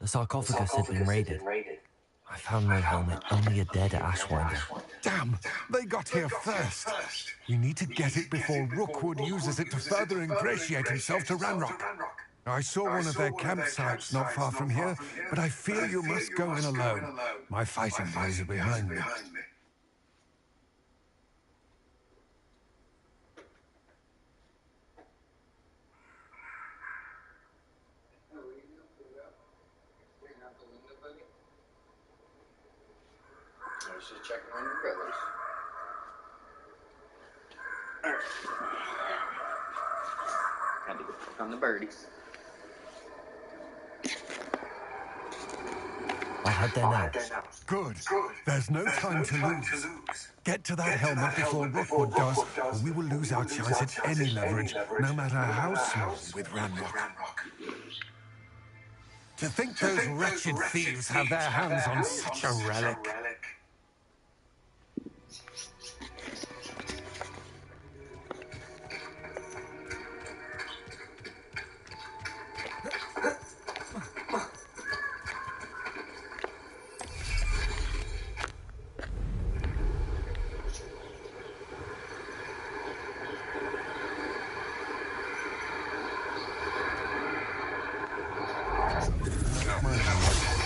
The sarcophagus had been raided. I found no helmet, only a dead Ashwinder. Damn! They got here first. We need to get it before Rookwood uses it to further ingratiate himself to Ranrock. I saw one of their campsites not far from here, but I fear you must go in alone. My fighting boys are behind me. I was just checking on your brothers. Alright. Had to go check on the birdies. I'll head there now. Good. There's no time to lose. Get to that helmet before Rookwood does, or we will lose our chance at any leverage, no matter how small, with Ranrock. To think those wretched thieves have their hands on such a relic.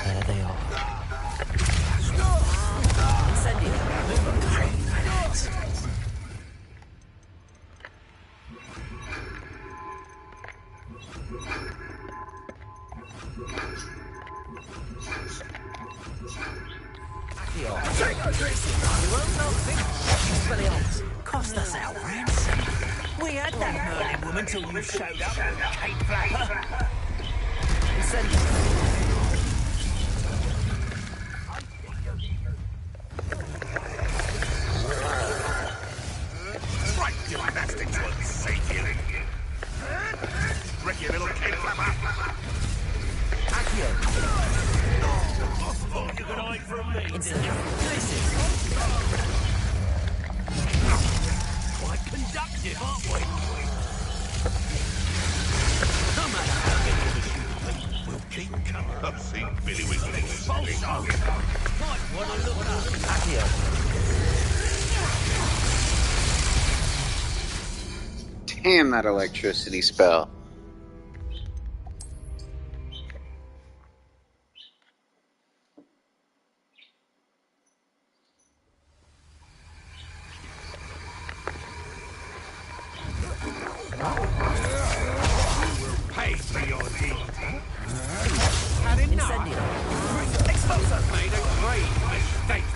There they are. Cost us our ransom. We had that Merlin woman till you showed up, Kate Flapper. Right, gymnastics will save you. Ricky, little Kate Flapper. Thought you could hide from me, didn't you? Quite conductive, aren't we? No matter how many of us we'll keep coming. I've seen Billy Wiggly. Bolso! Might want to look up. Damn that electricity spell. Pay for your deed. Had enough. Explosive made a great mistake.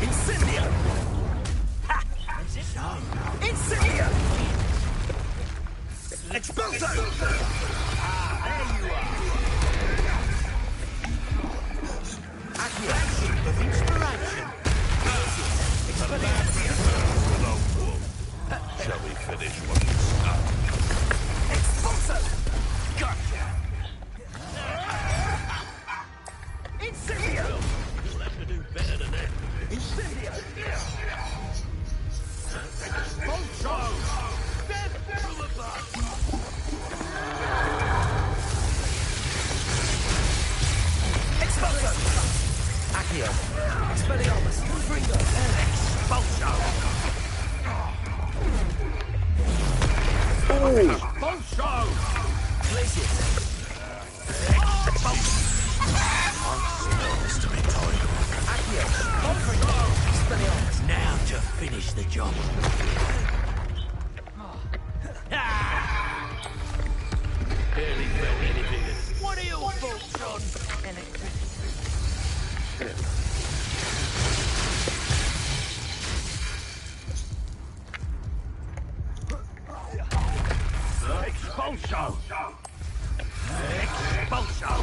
Incendio! Ha! Incendio! Expulso! Ah, there you are. Action of inspiration. Shall we finish what we started? Expulso! Gotcha! Incendio! You'll have to do better than that. Incendio! Poncho! Death from above! Expulso! Accio! Expelliarmus! Confringo! Expulso! Poncho! Glacius! Expulso! Accio! Confringo! Expelliarmus! Now to finish the job. Barely felt anything. What are your thoughts on electricity? Expulso! Expulso!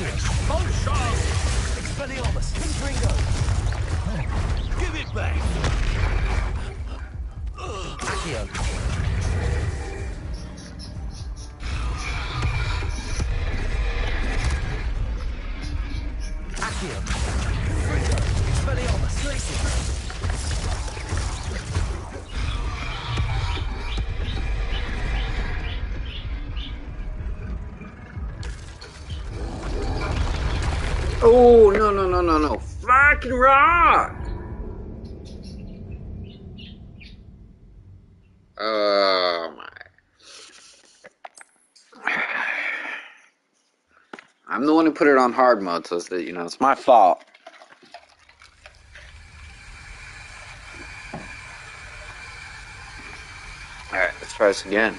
Expulso! Expelliarmus! Confringo! Give it back! Accio. Oh, no, no, no, no, no. Fucking rock! Oh, my. I'm the one who put it on hard mode, so it's, you know, it's my fault. Alright, let's try this again.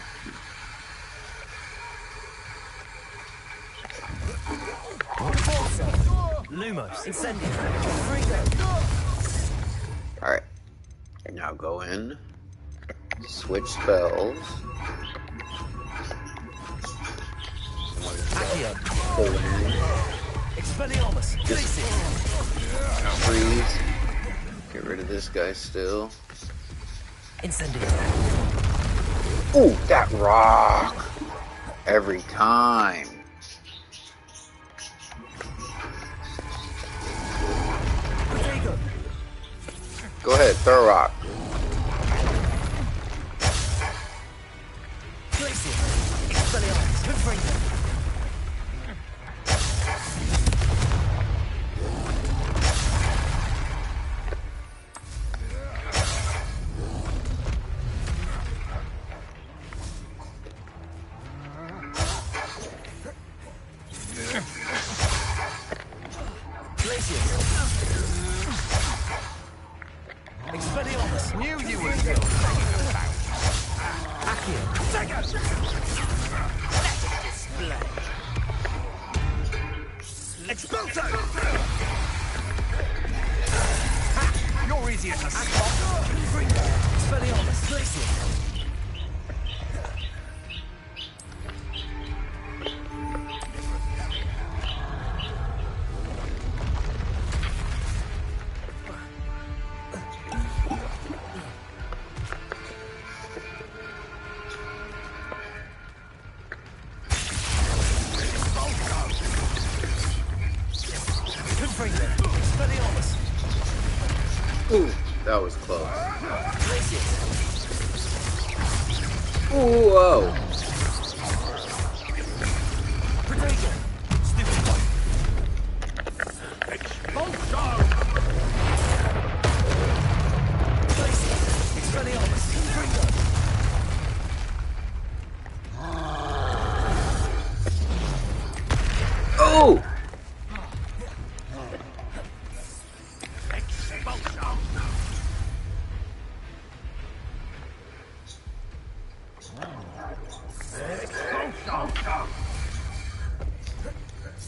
Lumos, incendio. Alright. Now go in. Switch spells. Accio. Go in. Expelliarmus. Just freeze. Get rid of this guy still. Incendio. Ooh, that rock! Every time. Go ahead, throw a rock. Expelliarmus. Confringo. Expelliarmus. Knew you were still taking a bout. Accio. Display. Expulso! Ha! You're easier to spot. Expelliarmus. Glacier. Ooh, that was close. Ooh, whoa. Oh!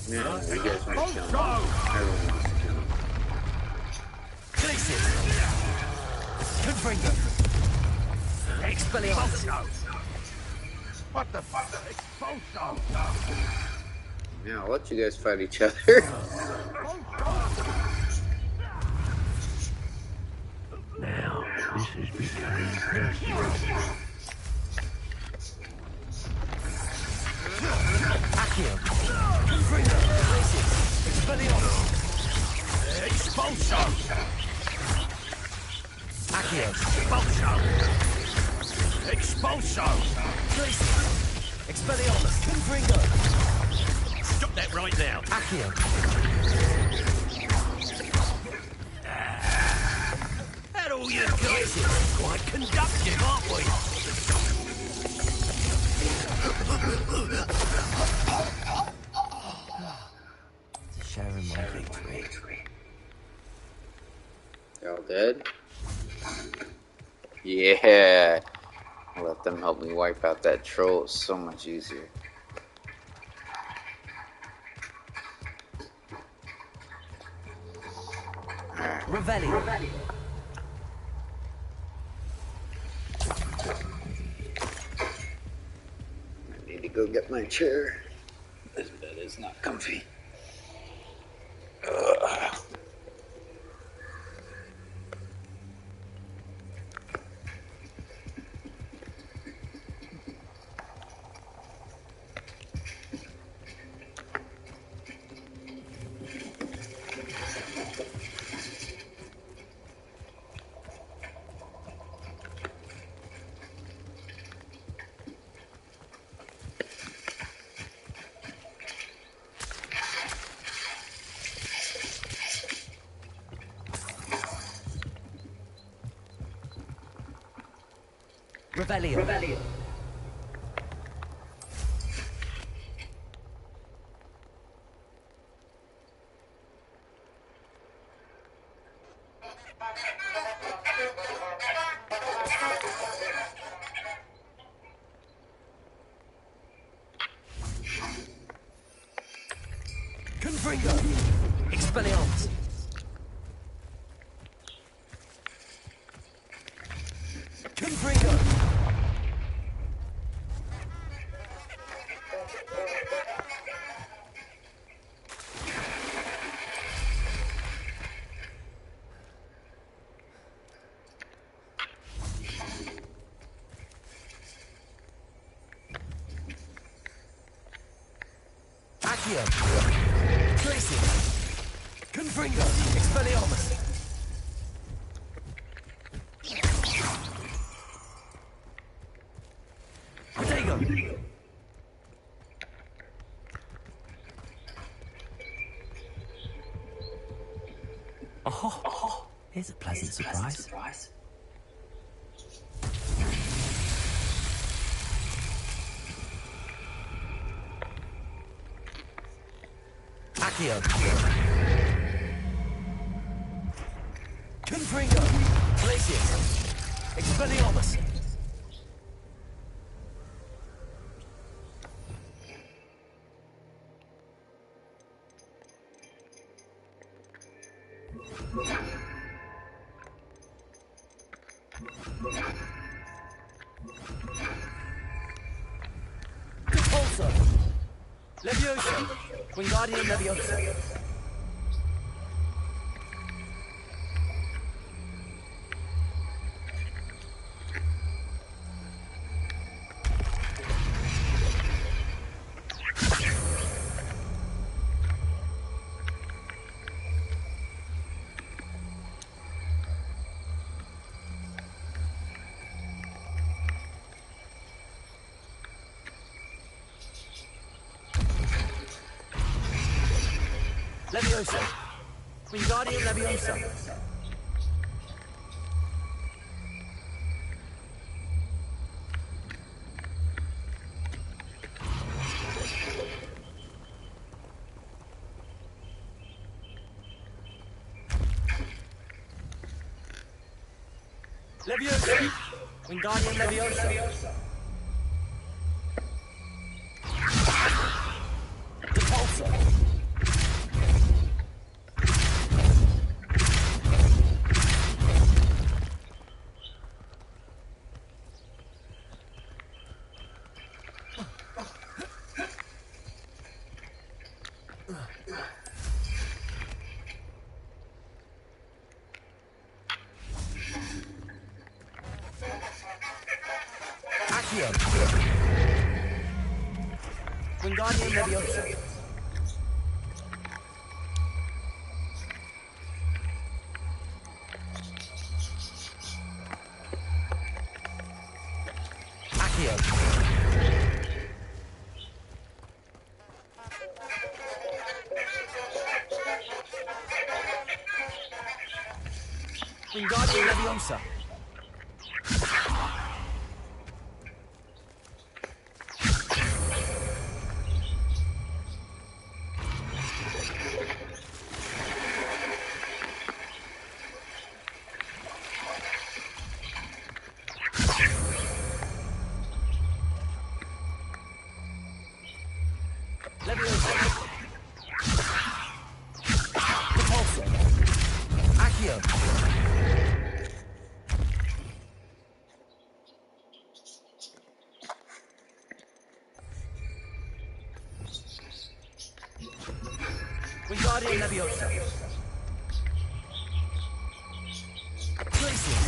Yeah, you guys want to kill him. Everyone wants to kill him. Confringo. Expelliarmus. What the fuck? Expulso! Yeah, I'll let you guys fight each other. Now, this is becoming personal. Accio. Confringo. Expelliarmus. Expulso. Accio. Expulso. Expulso. Expelliarmus. Confringo. Stop that right now. Accio. That all you guys are quite conductive, aren't we? To share in my victory. They're all dead? Yeah. I'll let them help me wipe out that troll. It's so much easier. Revelio. I need to go get my chair. This bed is not comfy. Ugh. Revelio. Confringo! Expelliarmus. Confringo! Accio. Glacier. Confringo! Expelliarmus. Protego! Oh, here's a pleasant surprise. Accio. Confringo! Glacier. Expelliarmus. Repulsor! Leviosa. Wingardium Leviosa. Leviosa. Wingardium Leviosa. Leviosa. Wingardium Leviosa. Repulsor! Accio. Wingardium Leviosa. Accio. Wingardium Leviosa. Leviosa. Repulsor! Accio. Wingardium Leviosa. Glacier.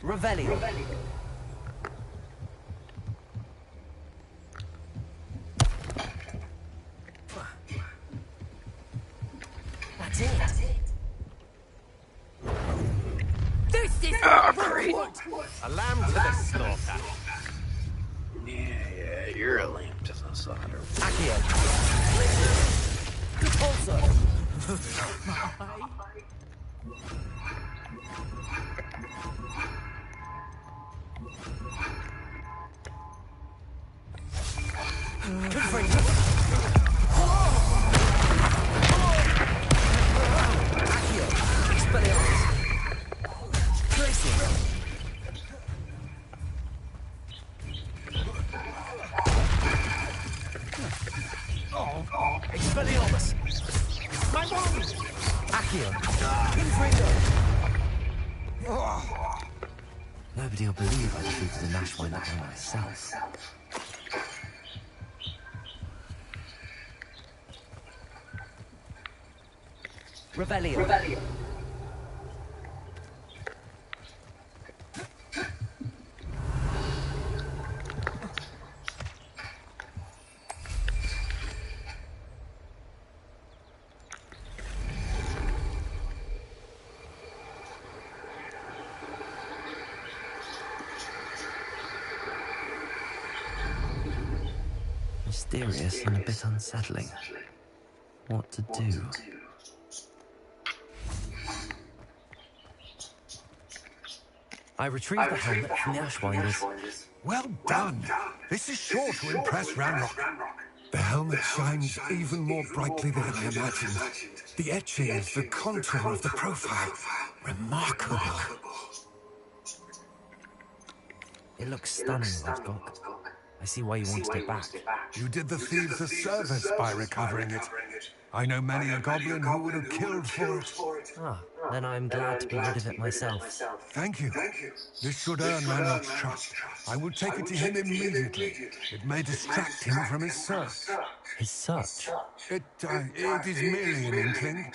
Revelio. That's it. This is great. A lamb to the slaughter. Yeah, you're a lamb to the slaughter. Accio. Repulsor. Confringo. Accio. Expelliarmus. Tracing. Expelliarmus. My wand. Accio. Confringo. Nobody will believe I defeated an Ashwinder by myself. Revelio. Mysterious and a bit unsettling. What to do? I retrieved the helmet from the Ashwinders. Well done. This is sure to impress Ranrock. The helmet shines even more brightly than I imagined. The etchings, the contour of the profile. Remarkable. It looks stunning, Lodgok. I see why you wanted it back. You did the thieves a service by recovering it. I know many a goblin who would have killed for it. Ah, then I'm glad to be rid of it myself. Thank you. This should earn Ranrock's trust. I will take it to him immediately. It may distract him from his search. His search? It is merely an inkling.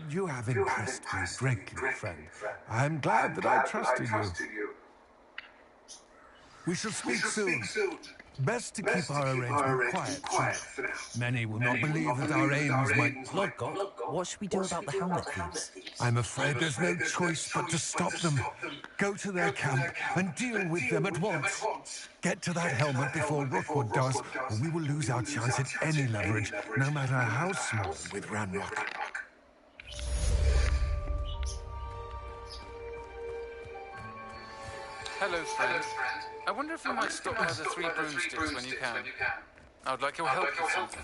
You have impressed me greatly, friend. I am glad that I trusted you. We shall speak soon. Best to keep our arrangement quiet for now. Many will not believe that our aims might... Lodgok, what should we do about the helmet thieves? I'm afraid there's no choice but to stop them. Go to their camp and deal with them at once. Get to that helmet before Rookwood does, or we will lose our chance at any leverage, no matter how small, with Ranrock. Hello, friend. I wonder if you might stop by the Three Broomsticks when you can. I would like your help with something.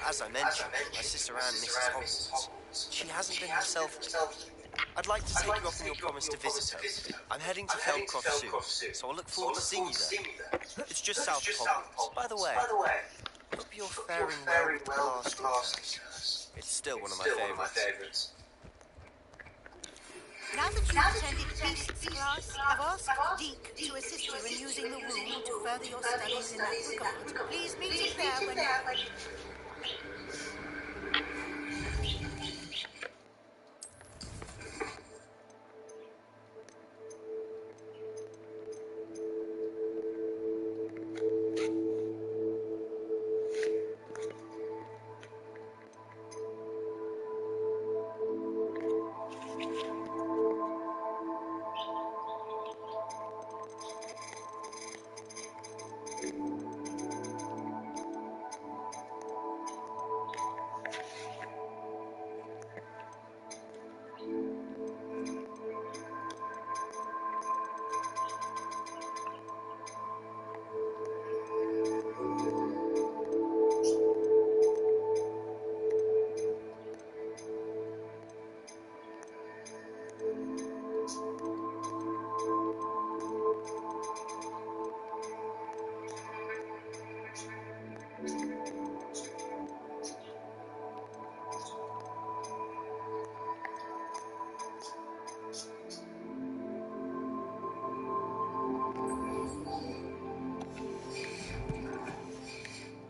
As I mentioned, my sister Anne misses Hogwarts. She hasn't been herself. I'd like to take you up on your promise to visit her. I'm heading to Feldcroft soon, so I'll look forward to seeing you there. It's just south of Hogwarts. By the way, hope you're faring well with the blasting curse. It's still one of my favourites. Now that you've attended Beast's class, I've asked Deke to assist you in using the room to further your studies in that regard. Please meet him there when...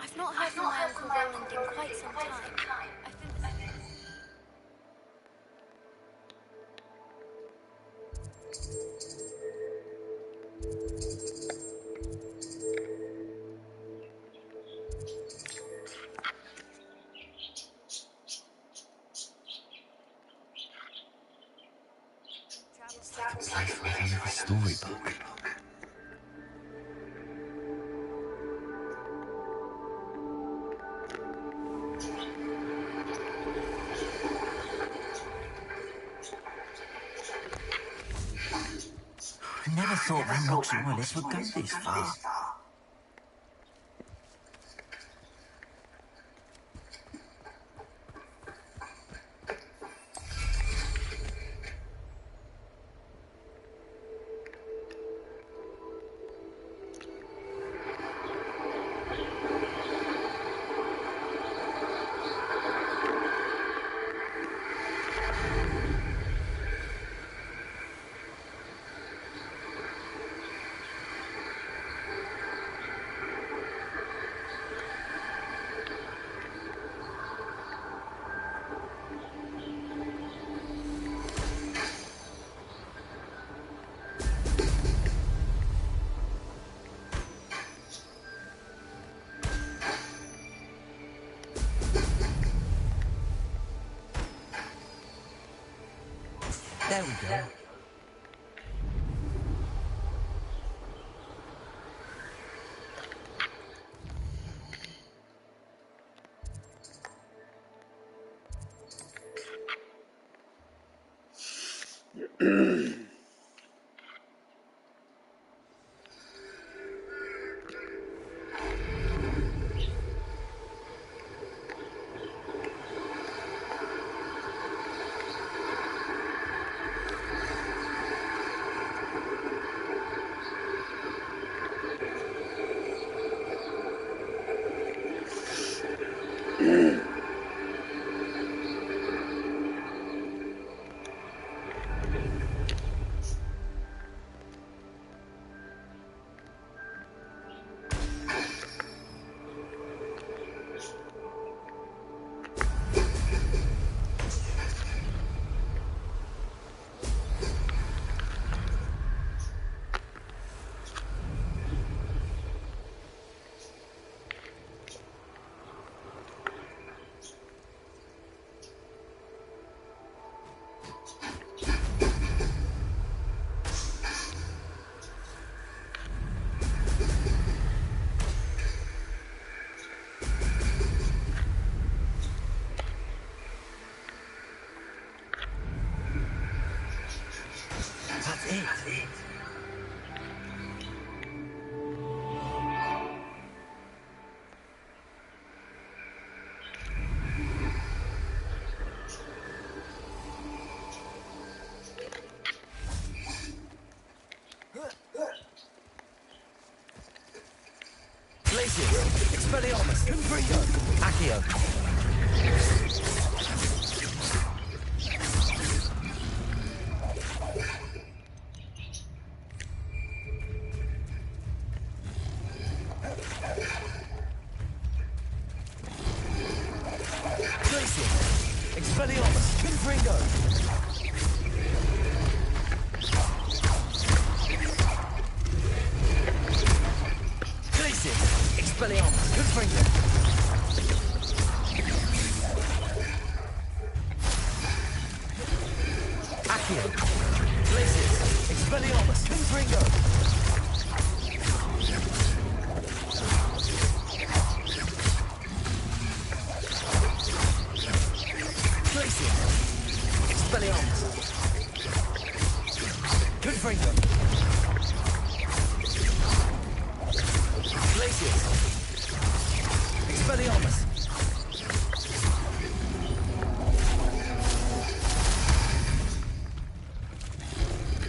I've not heard from my Uncle Roland in quite some time. like a place right out of a storybook. I never thought Ramrock's royalists would go this far. There we go. That's it. Glacius, Expelliarmus, Confringo, Accio. Glacius, Expelliarmus, Confringo. Glacius, Expelliarmus, Confringo. Accio. Glacius, Expelliarmus, Confringo. Glacius, Expelliarmus. Confringo. Glacius, Expelliarmus.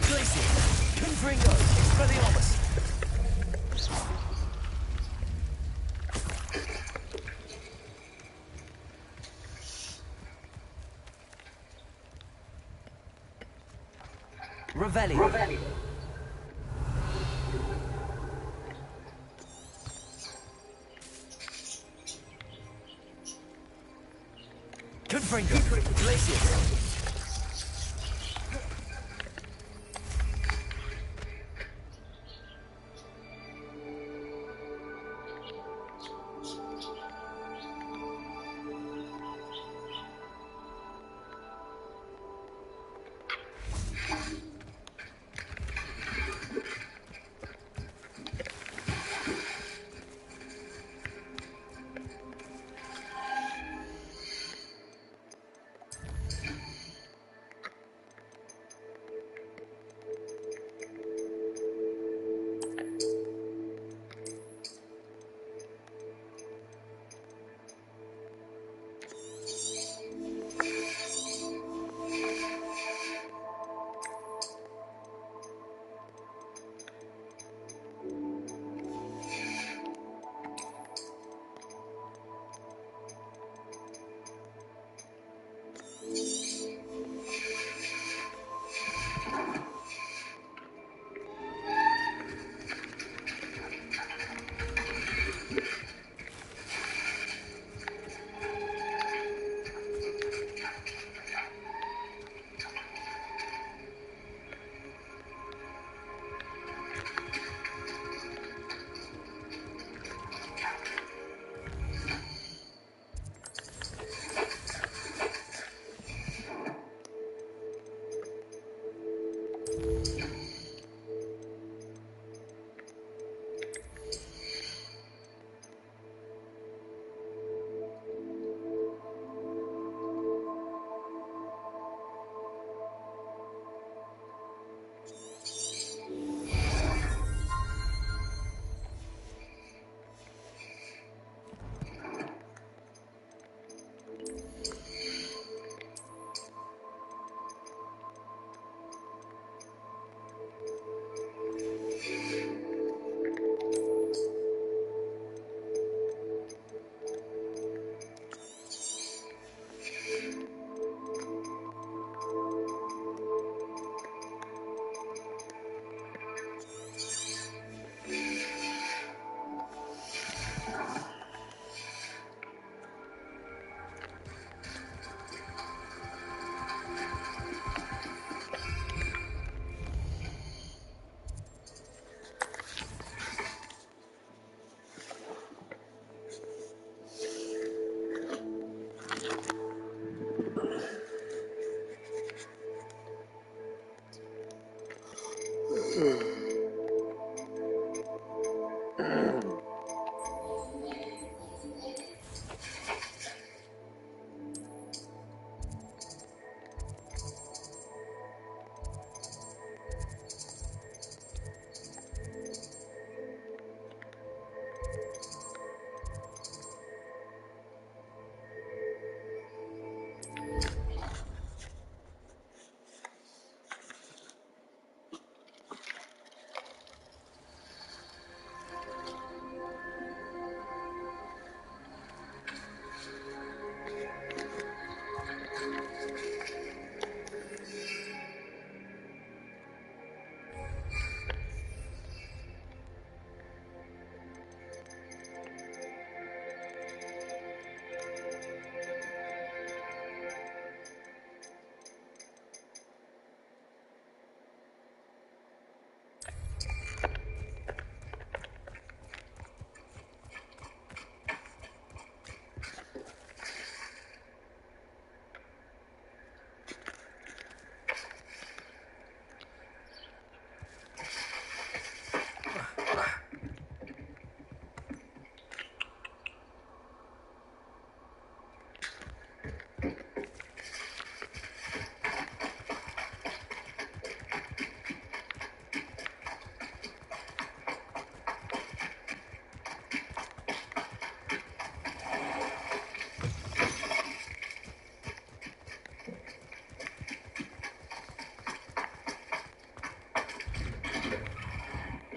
Glacius, Confringo, Expelliarmus. Revelio. Confringo, Glacius.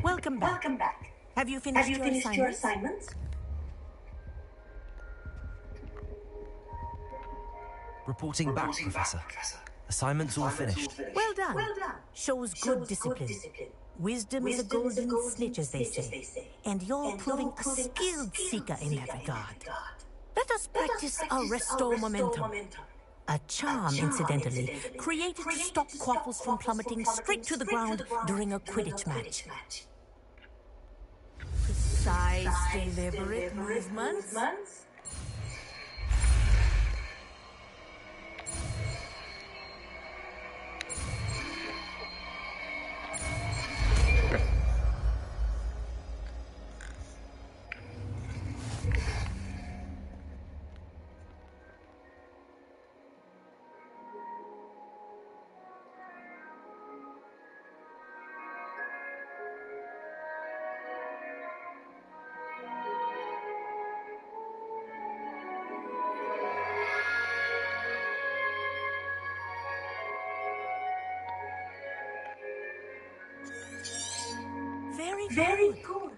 Welcome back. Have you finished your assignments? Reporting back, Professor. Assignments all finished. Well done. Shows good discipline. Wisdom is a golden snitch, as they say. And you're proving a skilled seeker in that regard. Let us practice our restore momentum. A charm, incidentally, created to stop quaffles from plummeting straight to the ground during a Quidditch match. Precise, deliberate movements. Very good.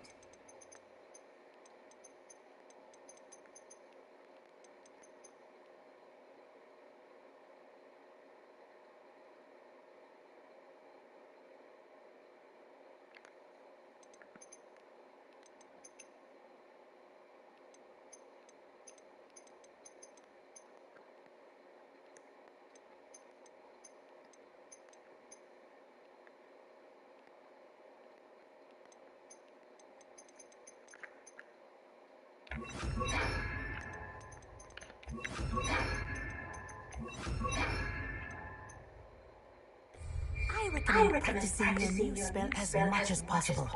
I I recommend practicing your new spell as much as possible.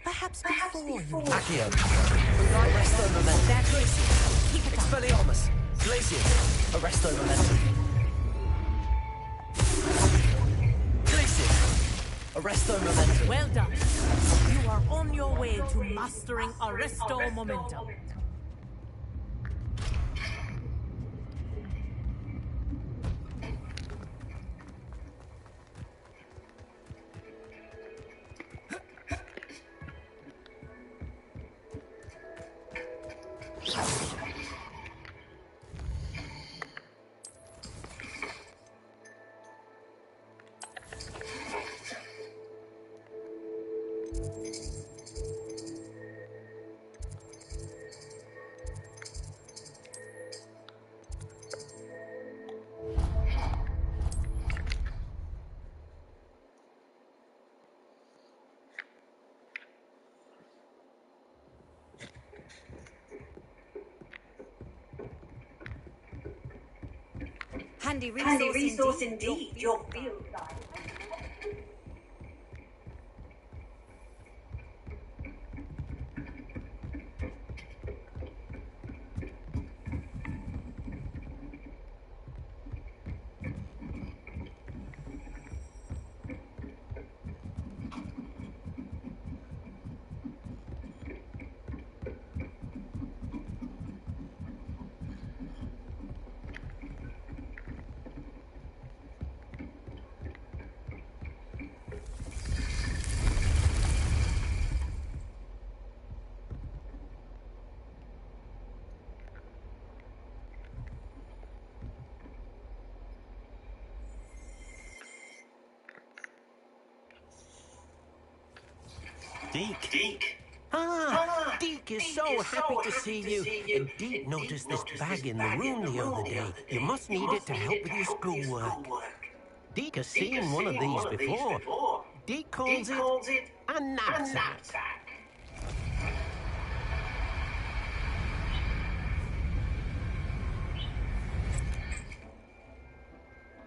Perhaps before you... Accio. Arresto momentum. That's it. Keep it up. Expelliarmus. Glacius. Arresto momentum. Glacius. Arresto momentum. Well done. You are on your way to mastering Arresto Momentum. Handy resource indeed, your field guide. Deke. Deke is so happy to see you. And Deke noticed this bag in the room the other day. You must need it to help with your schoolwork. Deke has seen one of these before. Deke calls it a knapsack.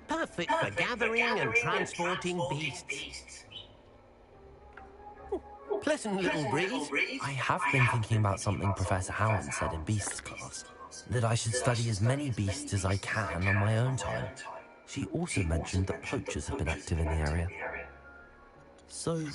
Perfect for gathering and transporting beasts. Pleasant little breeze. I have been thinking about something Professor Howland said in Beasts class. That I should study as many beasts as I can on my own time. She also mentioned that poachers have been active in the area. So,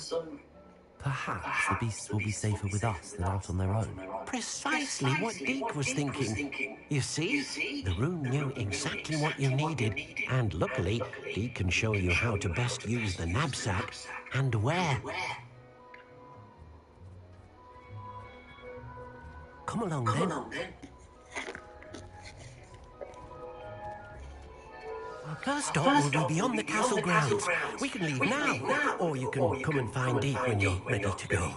perhaps the beasts will be safer with us than out on their own. Precisely what Deke was thinking. You see, the room knew exactly what you needed, and luckily, Deke can show you how to best use the knapsack and where. Come along then. First stop will be beyond the castle grounds. We can leave now, or you can come and find Deke when you're ready to go.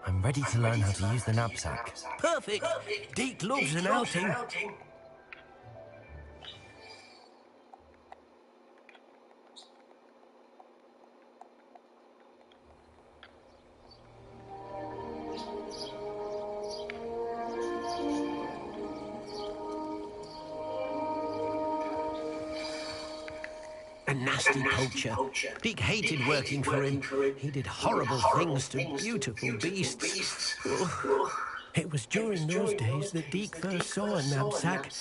I'm ready to learn how to use the knapsack. Perfect. Deke loves an outing. A nasty poacher. Deke hated working for him. He did horrible things to beautiful beasts. Oh, it was during those days that Deke first saw a knapsack.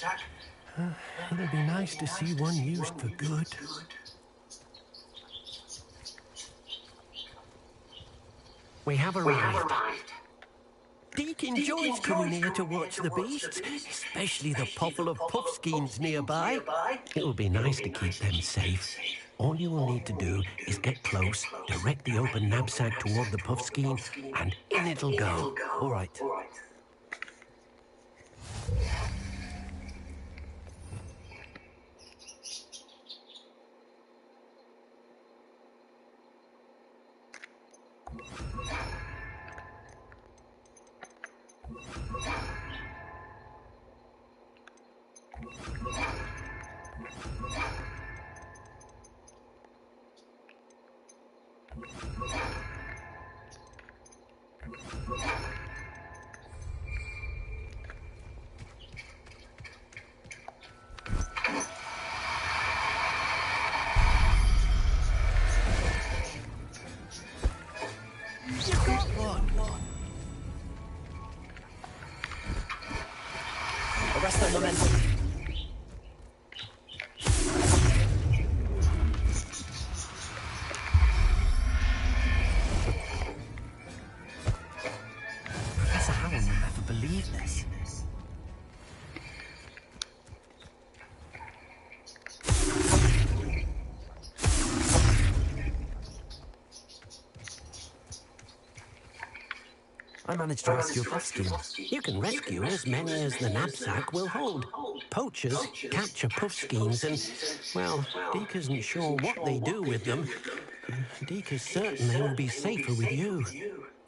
It'd be nice to see one used for good. We have arrived. Deke enjoys coming here to watch the beasts, especially the potful of puffskeins nearby. It'll be nice to keep them safe. All you will need to do is get close, direct the open knapsack toward the puffskein, and in it'll go. All right. I managed to rescue a puffskein. You can rescue as many as the knapsack will hold. Poachers capture puffskeins and, well, Deke isn't sure what they do with them. Deke is certain they will be safer with you.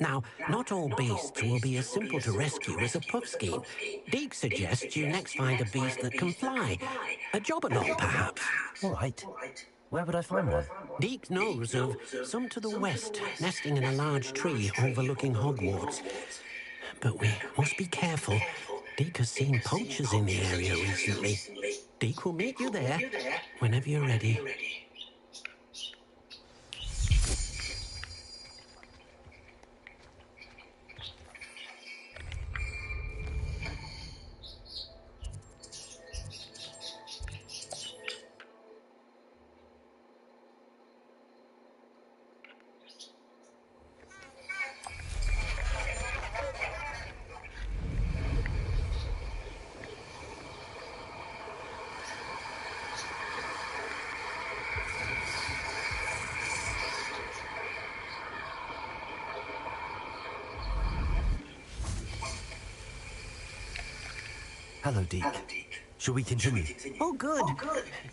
Now, not all beasts will be as simple to rescue as a puffskein. Deke suggests you next find a beast that can fly. A jobberknoll, perhaps. All right. Where would I find one? Deke knows of some to the west, nesting in a large tree overlooking Hogwarts. But we must be careful. Deke has seen poachers in the area recently. Deke will meet you there whenever you're ready. Hello, Deke. Shall we continue? Oh, good.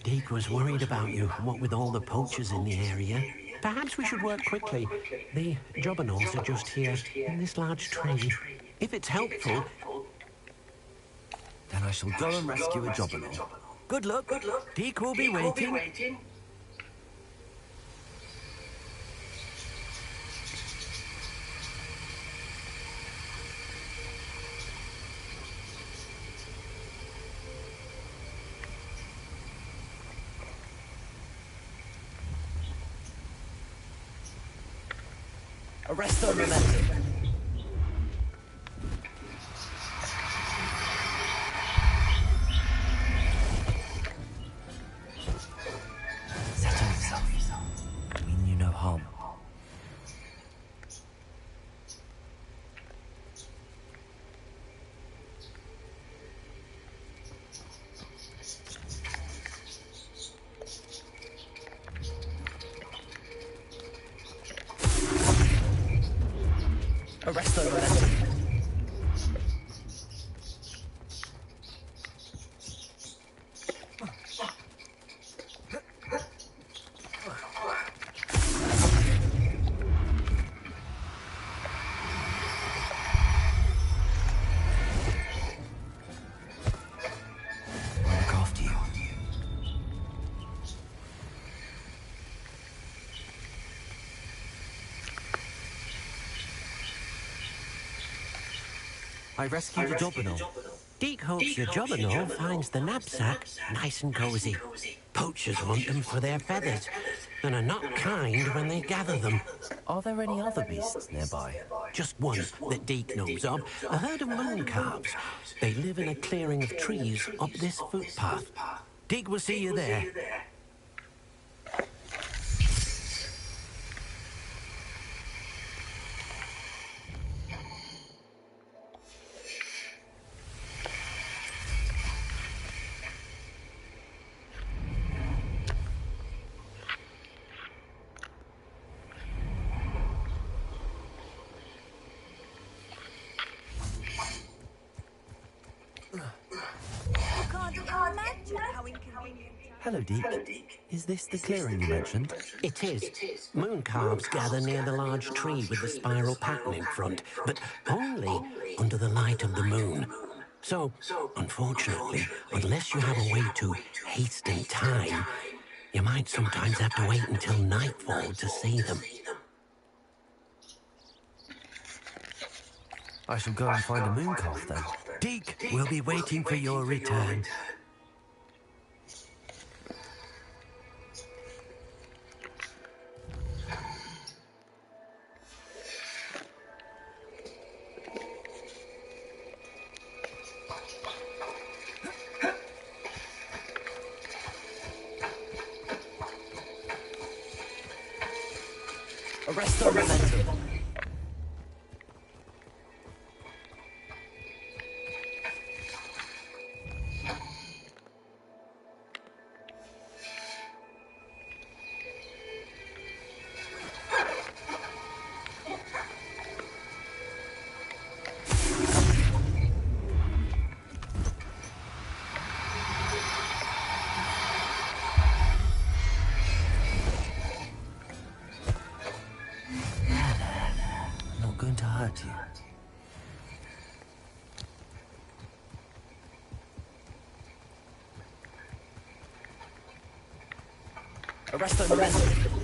Deke was worried about you, what with all the poachers in the area. Perhaps we should work quickly. The jobberknolls are just here, in this large tree. If it's helpful... Then I shall go and rescue a jobberknoll. Good luck. Deke will be waiting. Arrest the momentum. Settle yourself. Mean you no harm. Arrest the momentum. I'll look after you. I rescued a jobberknoll. Deke hopes your jobberknoll finds the knapsack nice and cozy. Poachers want them for their feathers and are not kind when they gather them. Are there any other beasts nearby? Just one that Deke knows of, a herd of moon calves. They live in a clearing of trees up this footpath. Deke will see you there. Hello, Deke. Is this the clearing you mentioned? It is. Moon calves gather near the large tree with the spiral pattern in front, but only under the light of the moon. So, unfortunately, unless you have a way to hasten time, you might sometimes have to wait until nightfall to see them. I shall go and find a moon calf then. Deke will be waiting for your return. Arrest the momentum. hurt you. Arrest them! Arrest them!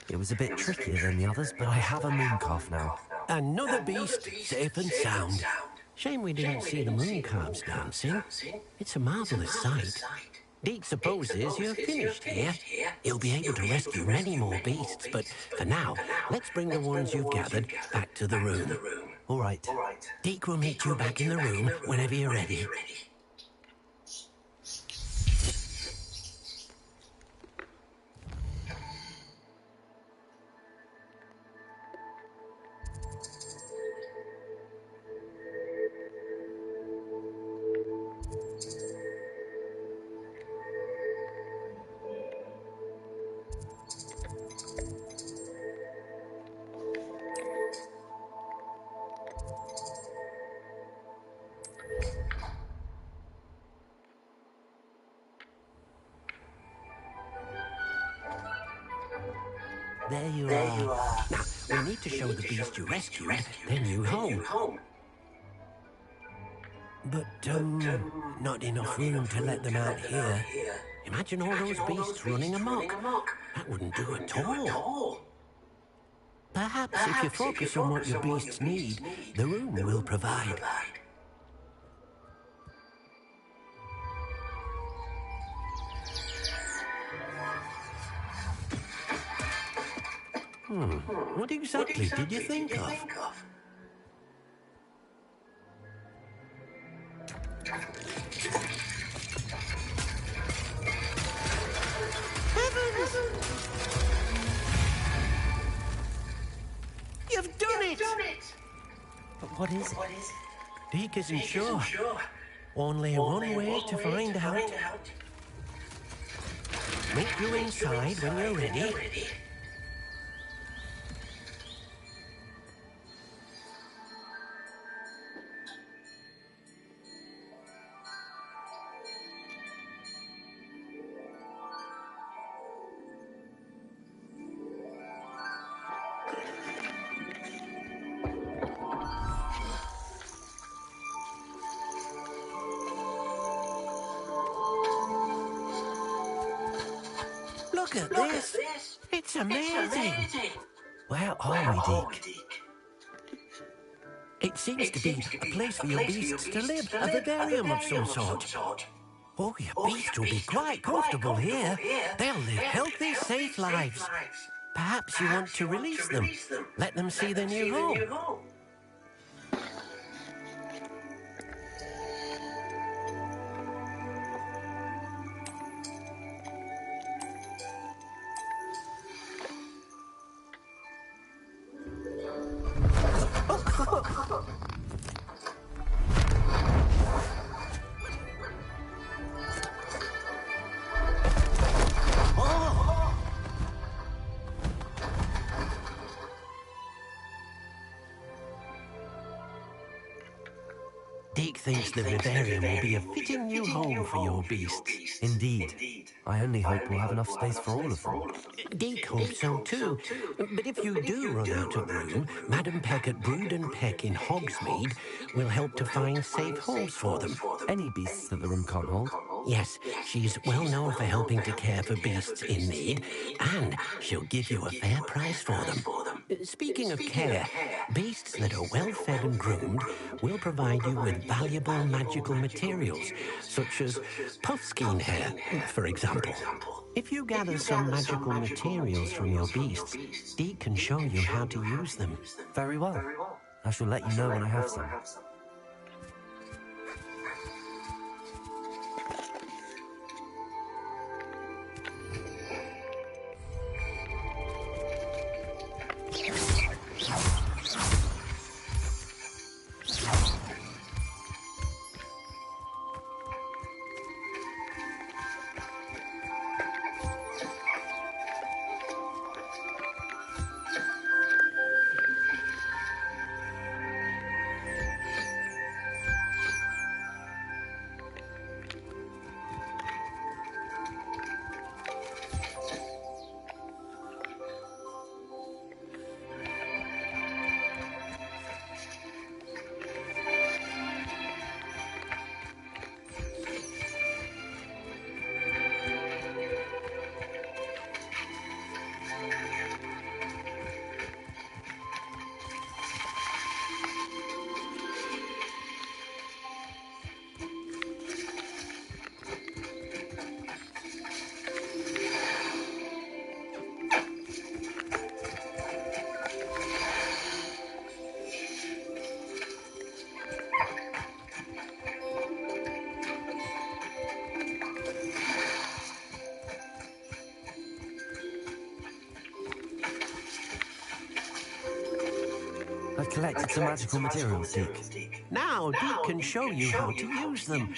It was a bit trickier than the others, but I have a mooncalf now. Another beast, safe and sound. Shame we didn't see the mooncalves dancing. It's a marvellous sight. Deke supposes you're finished here. He'll be able to rescue many more beasts, but for now, let's bring the ones you've gathered back to the room. All right. Deke will meet you back in the room whenever you're ready. There you are. Now, we need to show the beast you rescued their new home. But, not enough room to let them out here. Imagine all those beasts running amok. That wouldn't do at all. Perhaps if you focus on what your beasts need, the room will provide. What exactly did you think of? Heavens! You've done it! But what is it? Deke isn't sure. Only one way to find out. Meet you inside when you're ready. Look at this! It's amazing! Where are we, Deke? It seems to be a place for your beasts to live, a vivarium of some sort. Oh, your beasts will be quite comfortable here. They'll live healthy, safe lives. Perhaps you want to release them. Let them see their new home. Deke thinks the vivarium will be a fitting new home for your beasts. Indeed. I only hope we'll have enough space for all of them. Deke hopes so too. But if you do run out of room, Madam Peck at Brood and Peck in Hogsmeade will help to find safe homes for them. Any beasts that the room can't hold? Yes, she's well known for helping to care for beasts in need, and she'll give you a fair price for them. Speaking of care, beasts that are well fed and groomed will provide you with valuable magical materials, such as puffskein hair, for example. If you gather some magical materials from your beasts, Deke can show you how to use them. Very well. I shall let you know when I have some. I've collected some magical materials, Deke. Now, Deke can show you how to use them.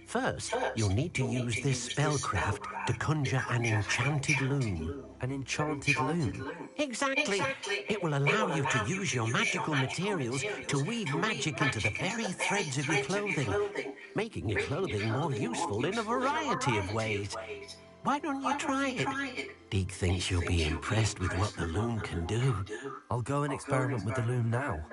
First, you'll need to use this spellcraft to conjure an enchanted loom. An enchanted loom? Exactly. It will allow you to use your magical materials to weave magic into the very threads of your clothing, making your clothing more useful in a variety of ways. Why don't you try it? Deke thinks you'll be impressed with what the loom can do. I'll go and experiment with the loom now.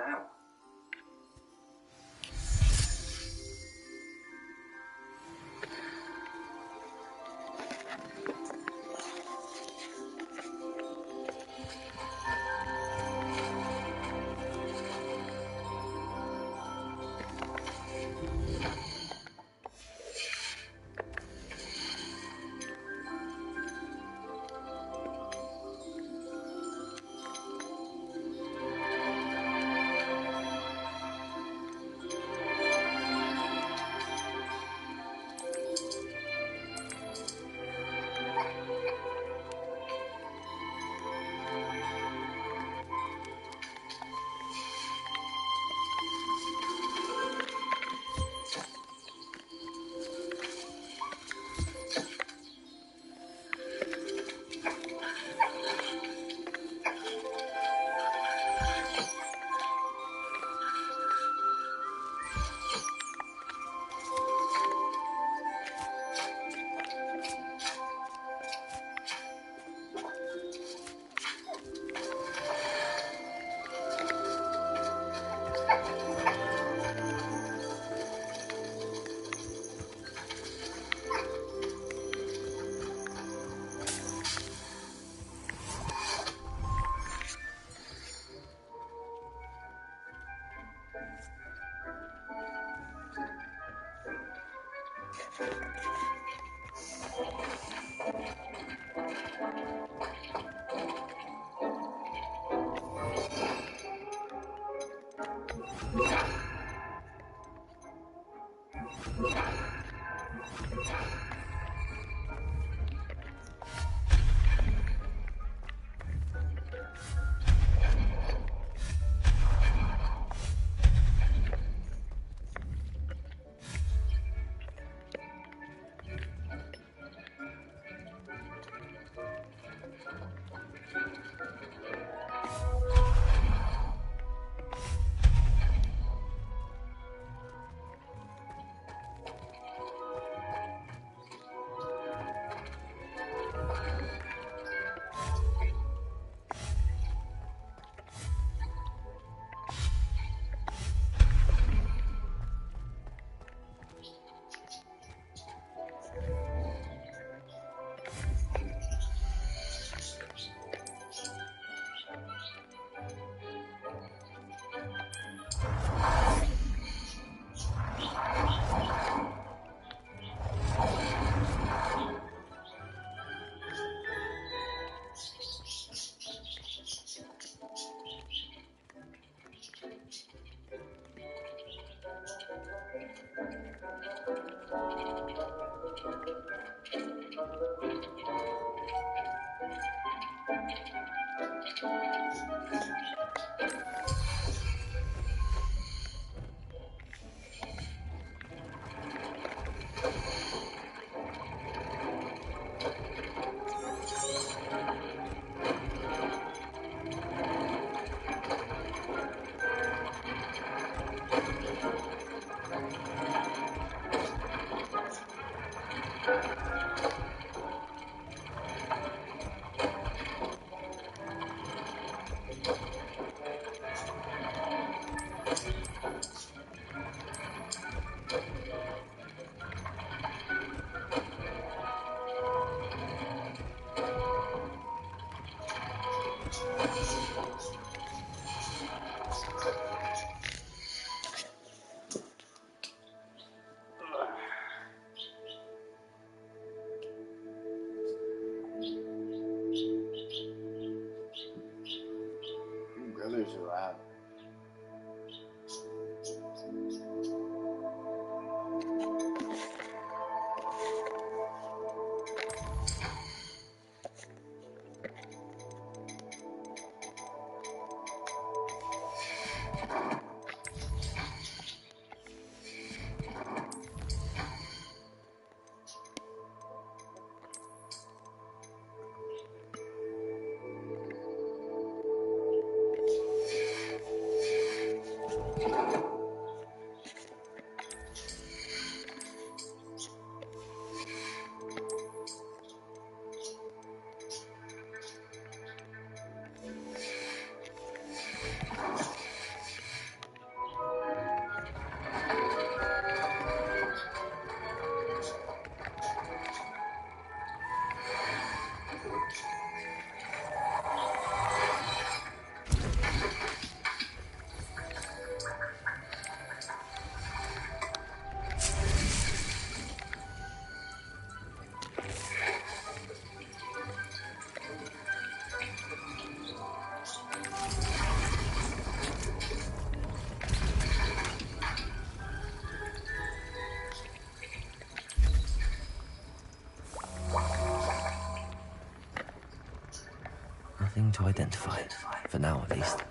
Nothing to identify, for now at least.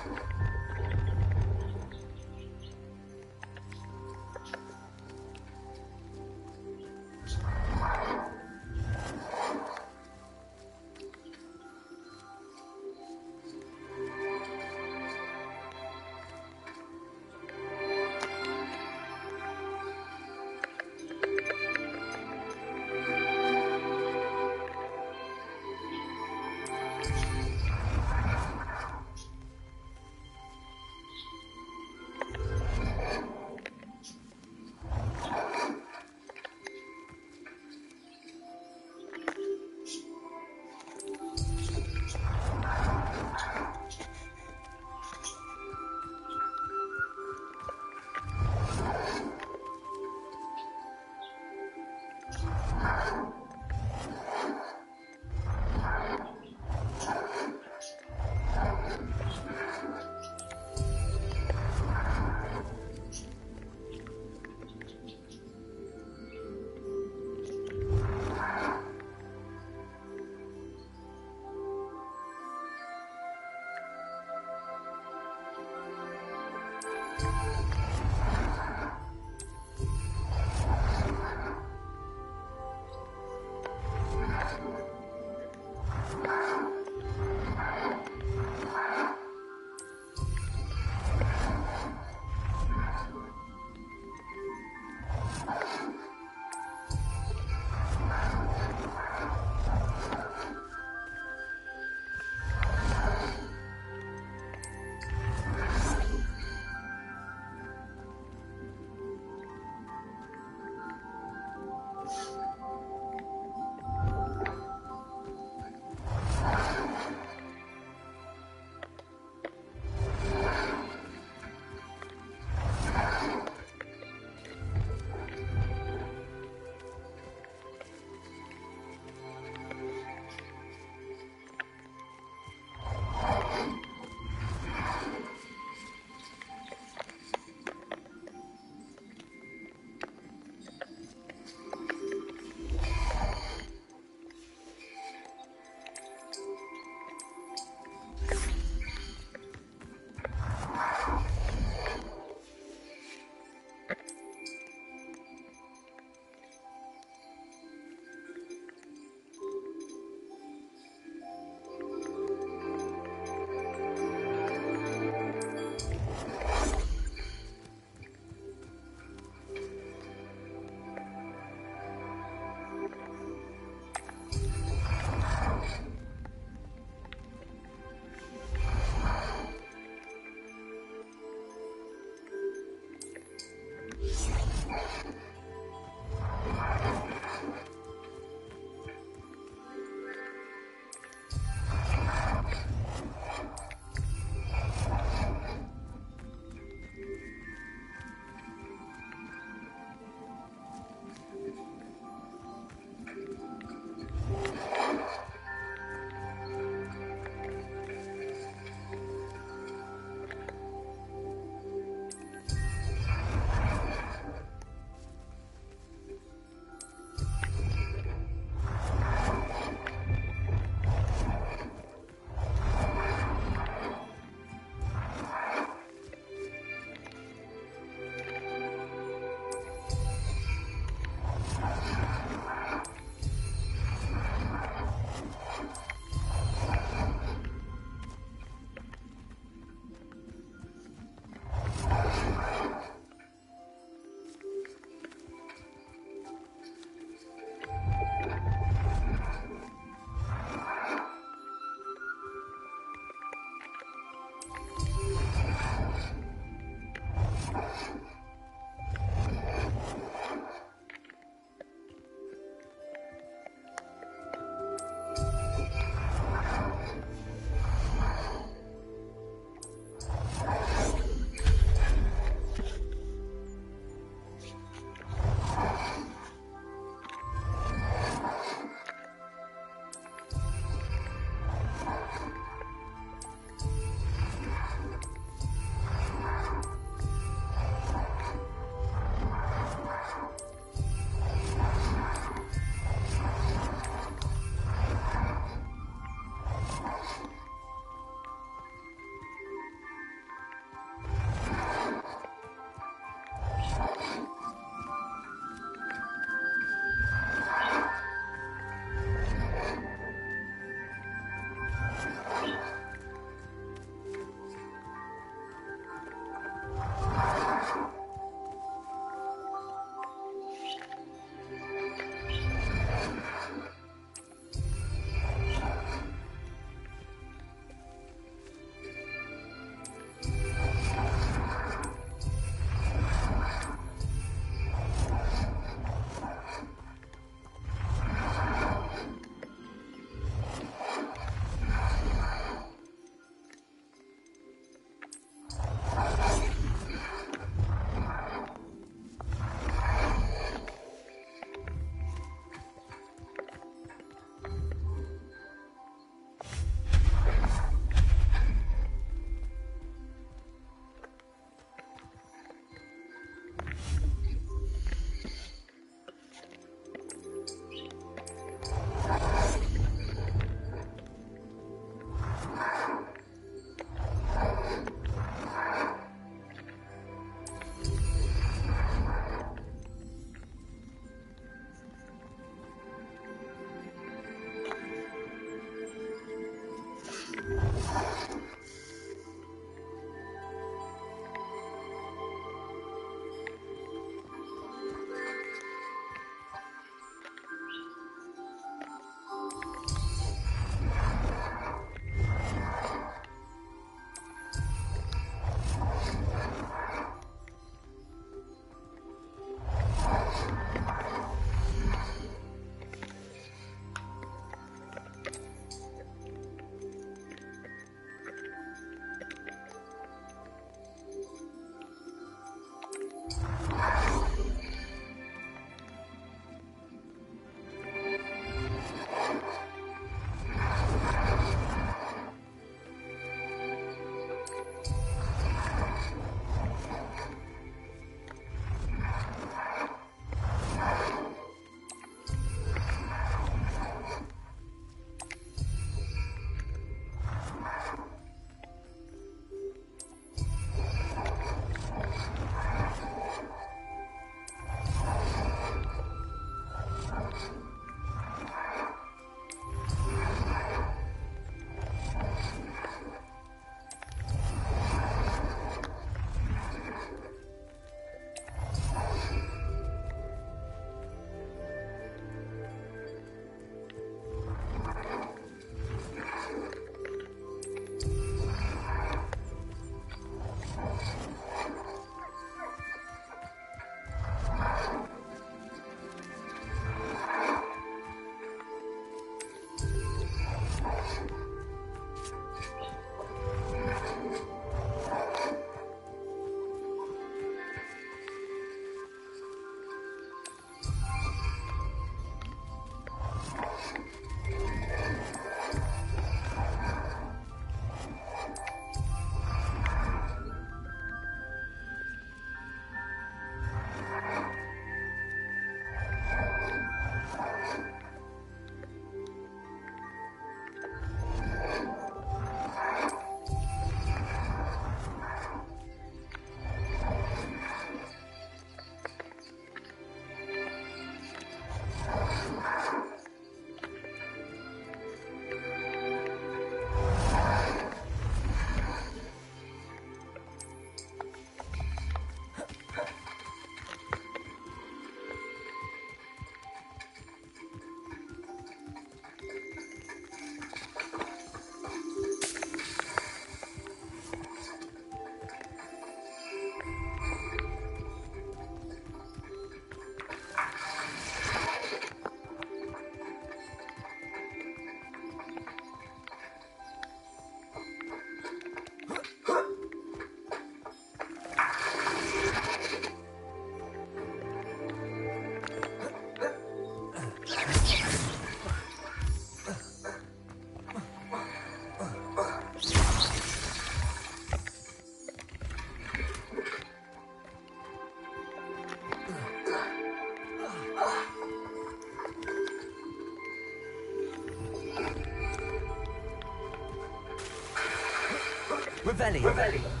Revelio.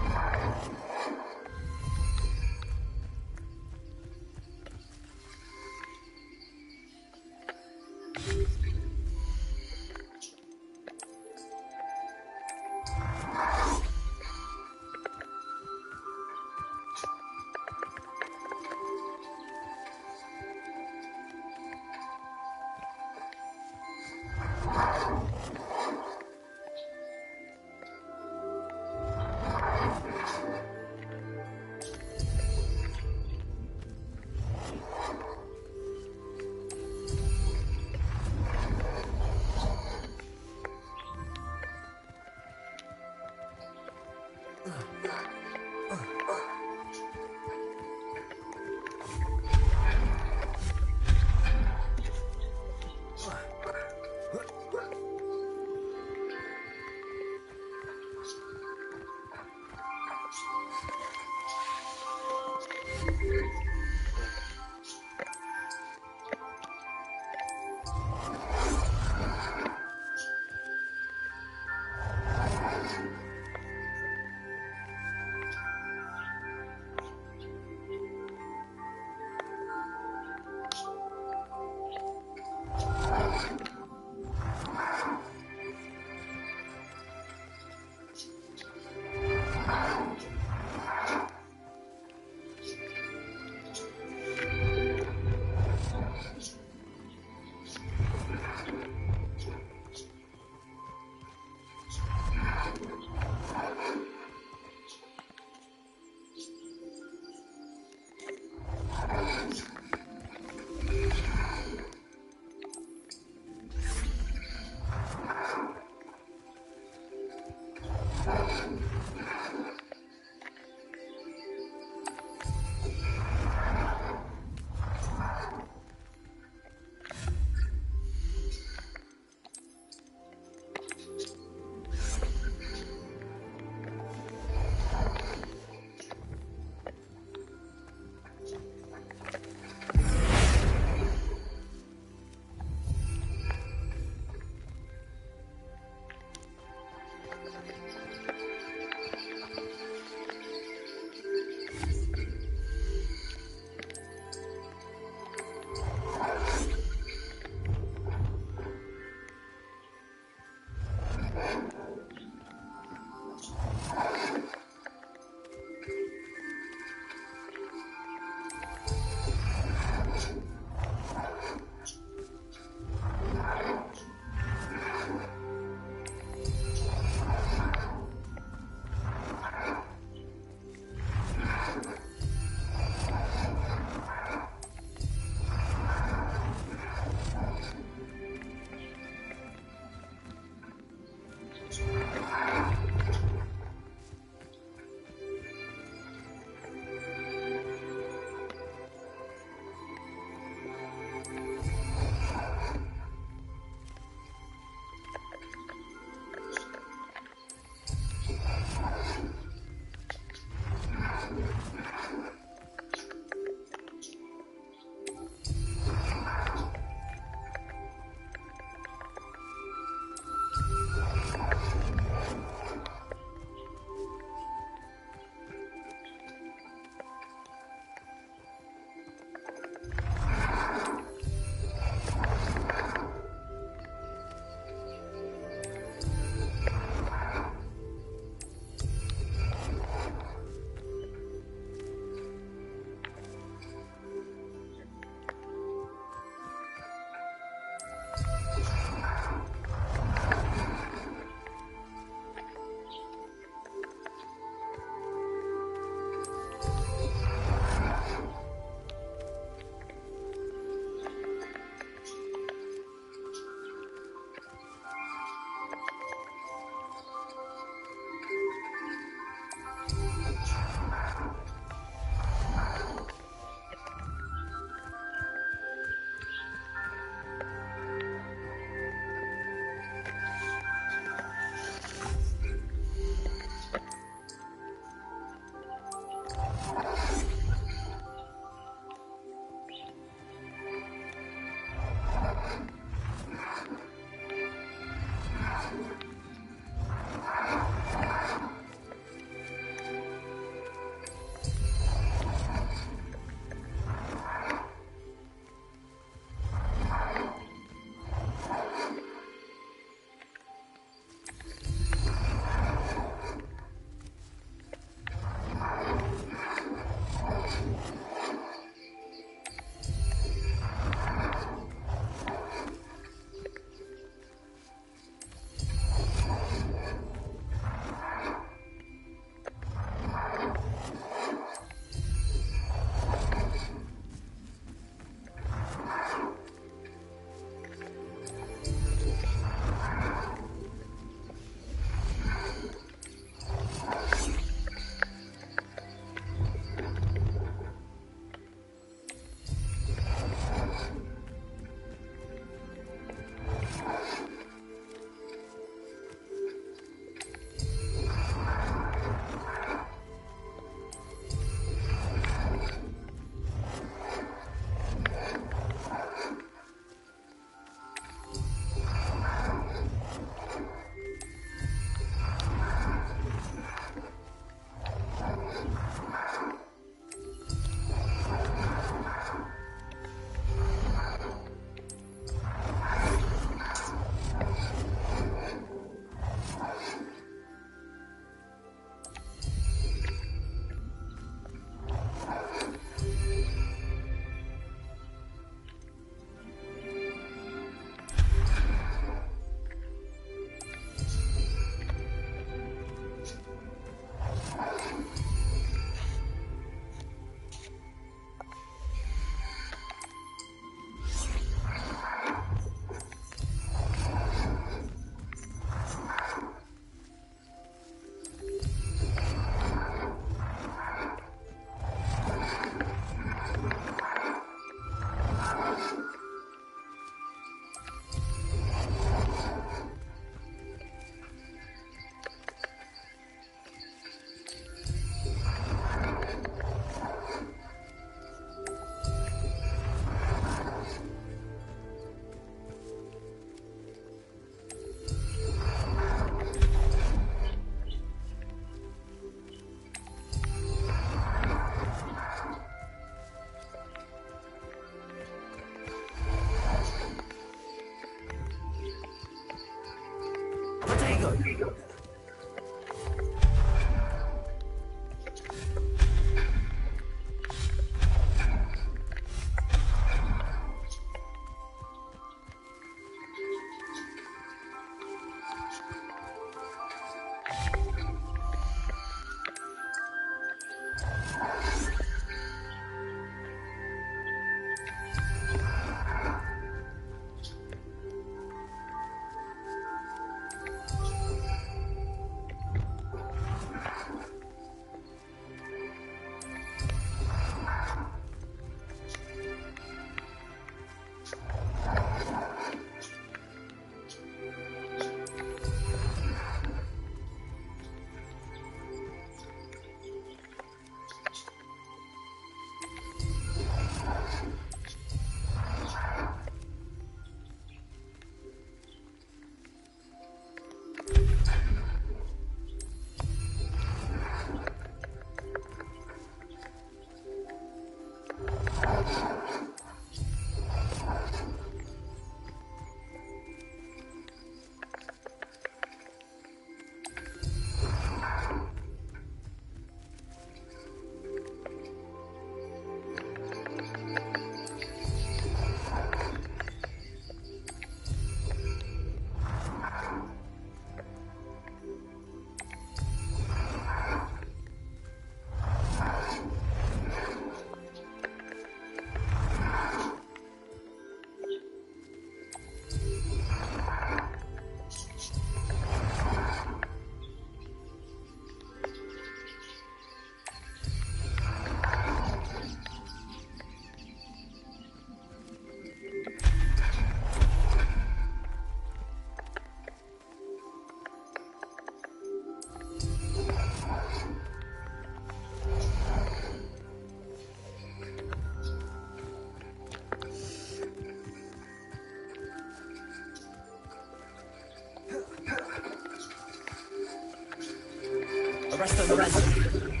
rest of the lesson.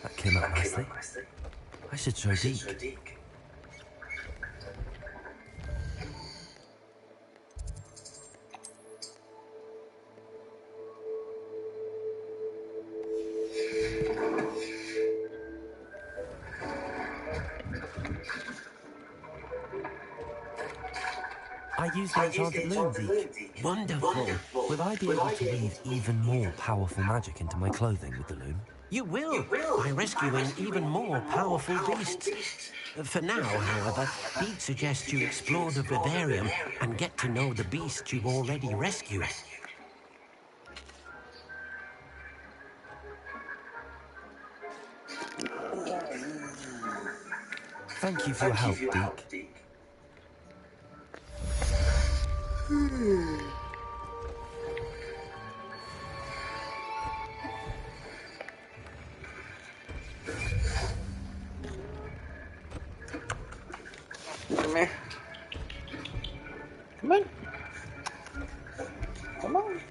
That came out nicely. I should show Deke. I use the enchanted loom, Deke. Wonderful. Will I be able to weave even more powerful magic into my clothing with the loom? You will, by rescuing even more powerful beasts. For now, however, Deke suggests you explore the vivarium and get to know the beasts you've already rescued. Thank you for your help, Deke. Come here. Come on. Come on.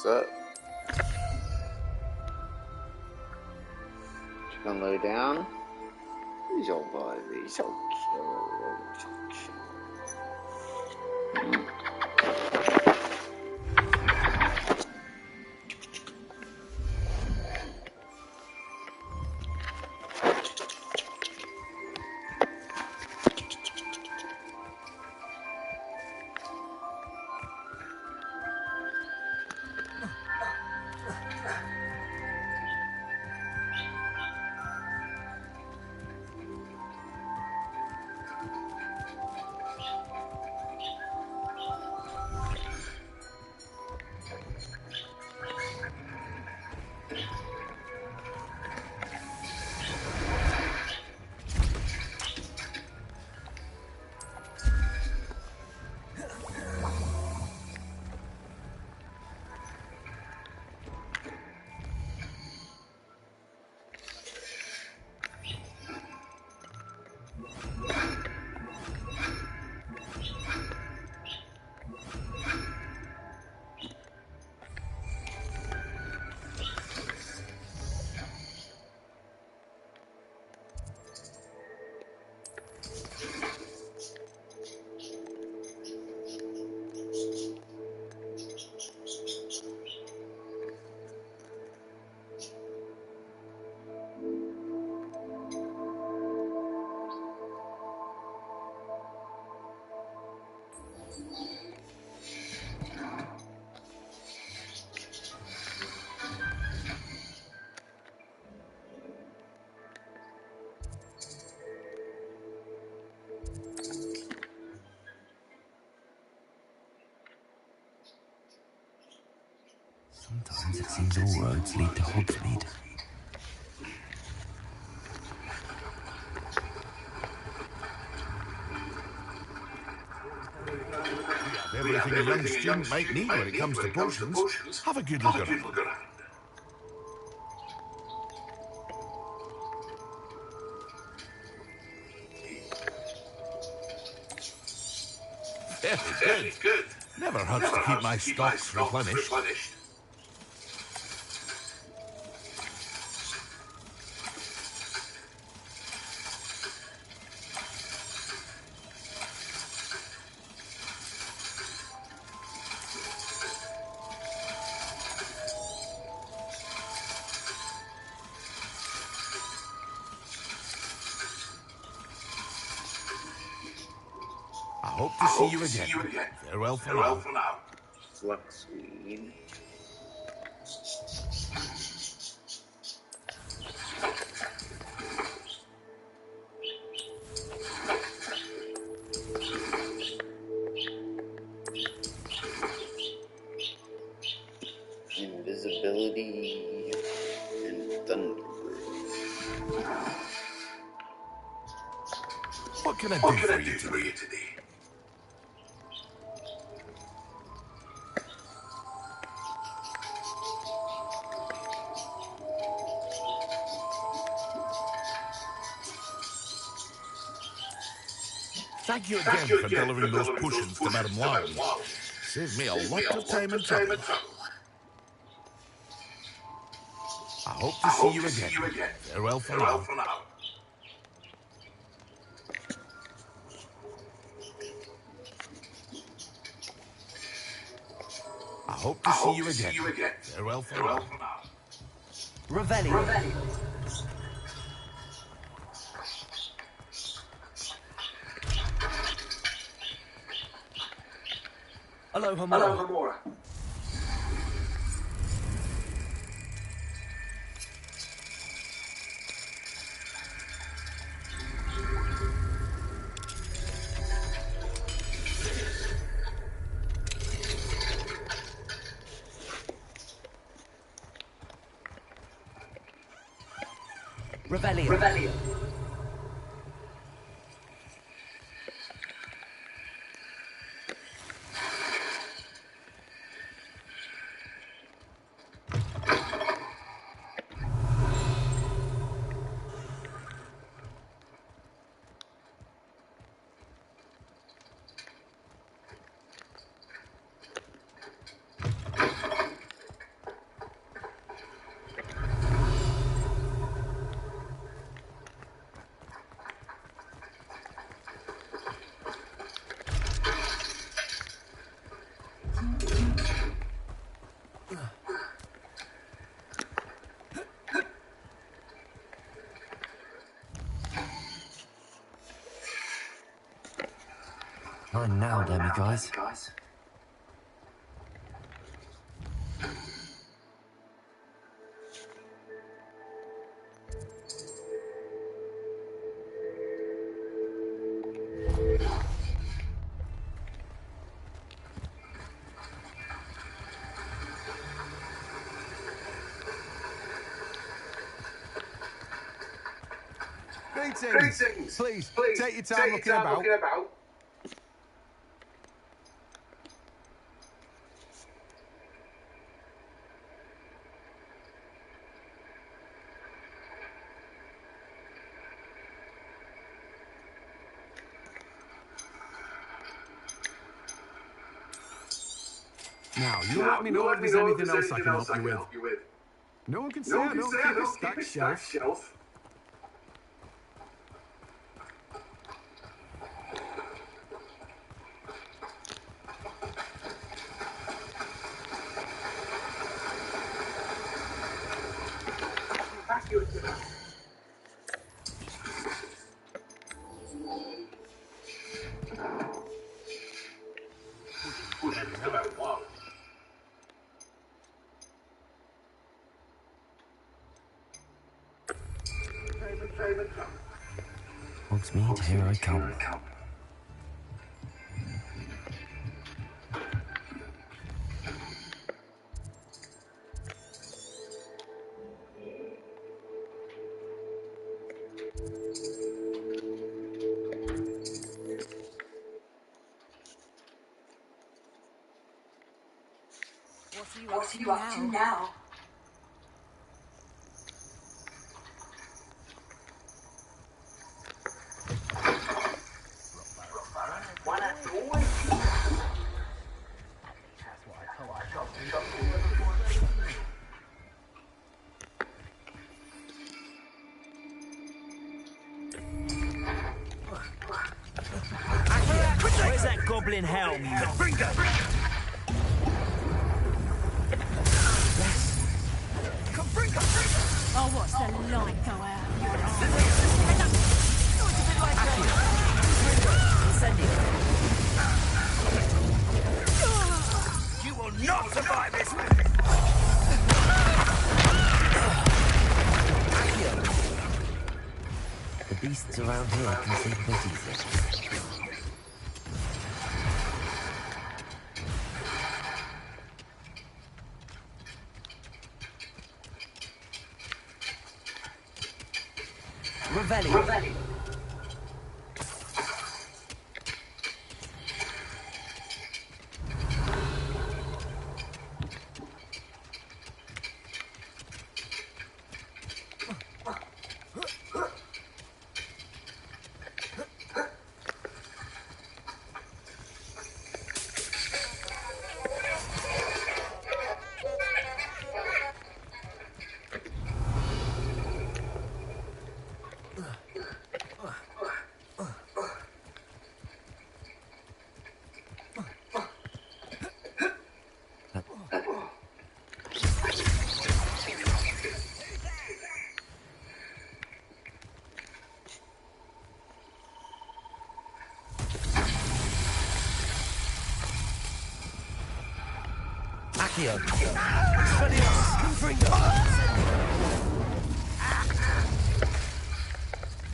up? You gonna lay down? He's so buddy. He's so cute. So cute. Sometimes it seems all roads lead to Hogsmeade. Everything a young student might need when it comes to potions. Have a good look around. Very good. Never hurts to keep my stocks replenished. I hope to see you again. Farewell for now. Fluxweed. Invisibility and thunder. What can I do for you today? Thank you again for delivering those potions to Madame Larry. Saved me a lot of time and trouble. I hope to see you again. Farewell for now. I hope to see you again. Farewell for now. Revelio. Alohomora. Revelio. Mine now, Demi guys. Greetings. Please, take your time looking about. Now, you let me know if there's anything else I can help you with. No one can say I don't keep a stacked shelf. Hogsmeade, here I come. What are you up to now? Where's that goblin helm? Oh, what's the light go out? You will not survive this! The beasts around here can see pretty things. Revelli. Accio.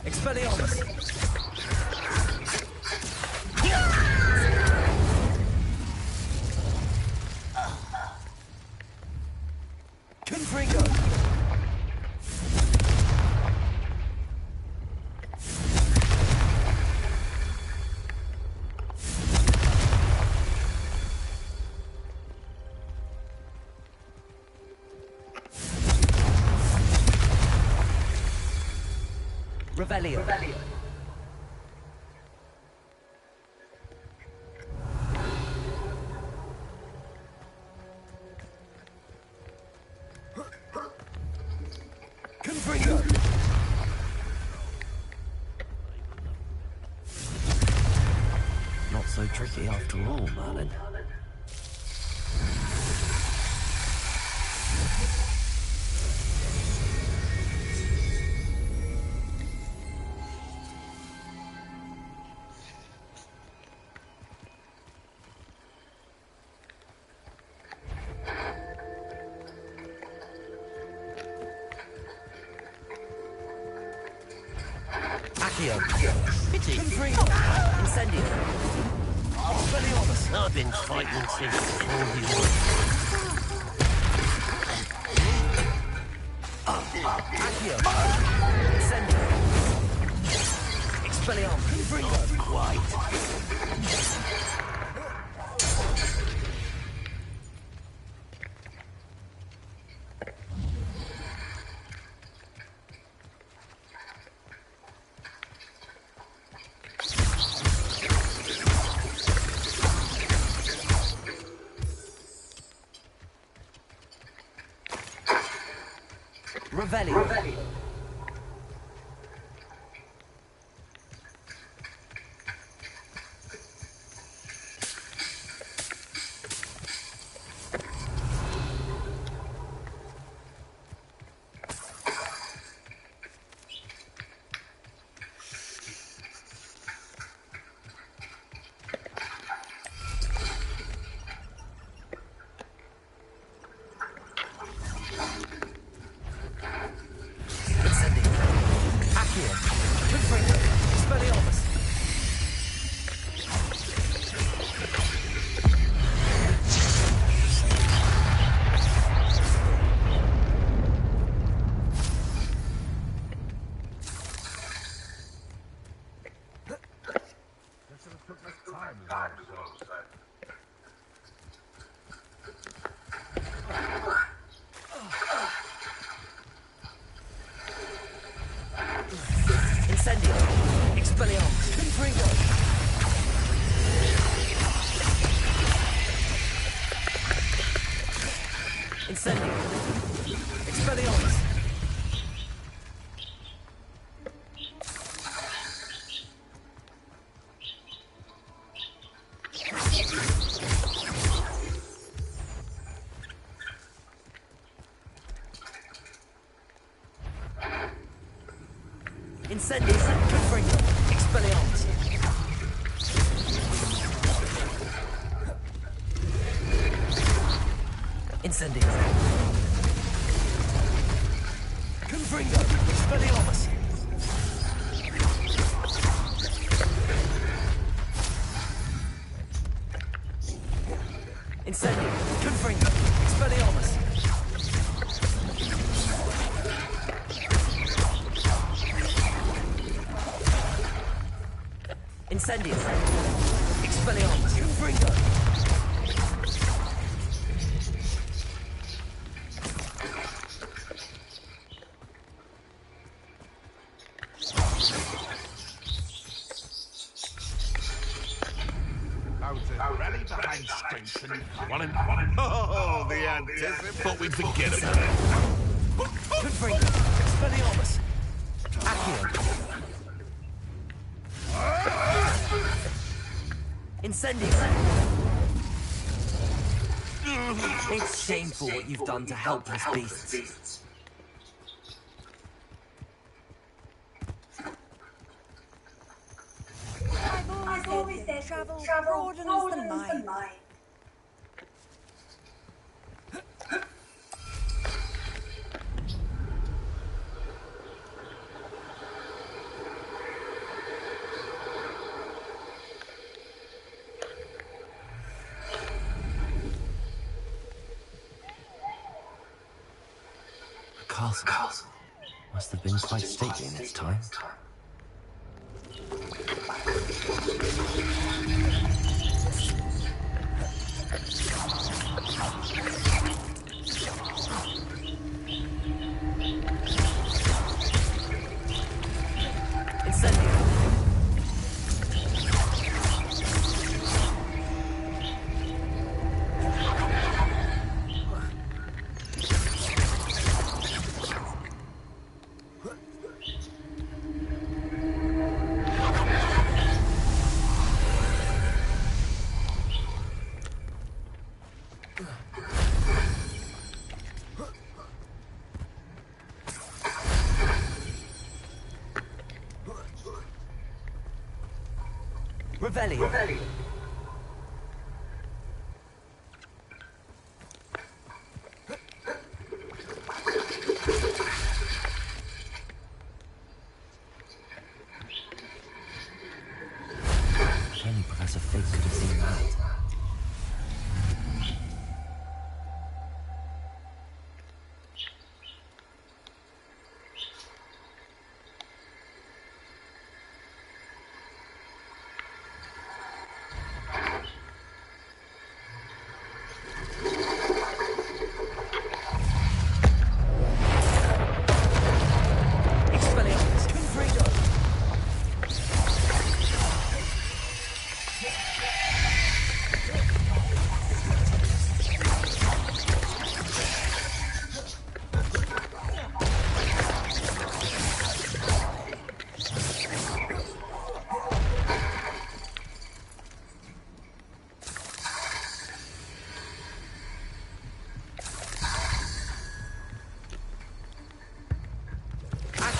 Expelliarmus! Confringo! Revelio. Confringo. Not so tricky after all, Merlin. Accio. Pity. Confringo. Incendio. Expelliarmus. I've been fighting since before you. Accio. Incendio. Expelliarmus. Confringo. Quite. Revelio. Incendio. Expelliarmus. Confringo. Incendio. Expelliarmus. Incendio. Confringo. Expelliarmus. Incendio. Confringo. Expelliarmus. Incendio. Confringo. Expelliarmus. Incendio. Expelliarmus. Confringo. Rally behind strength and one and oh, the anticipation. Thought we'd forget about it. Confringo. Expelliarmus. Accio. Incendio. It's shameful what you've done to helpless beasts. I've always said travel broadens the mind. The castle must have been quite stately in its time. Incendio. Revelio.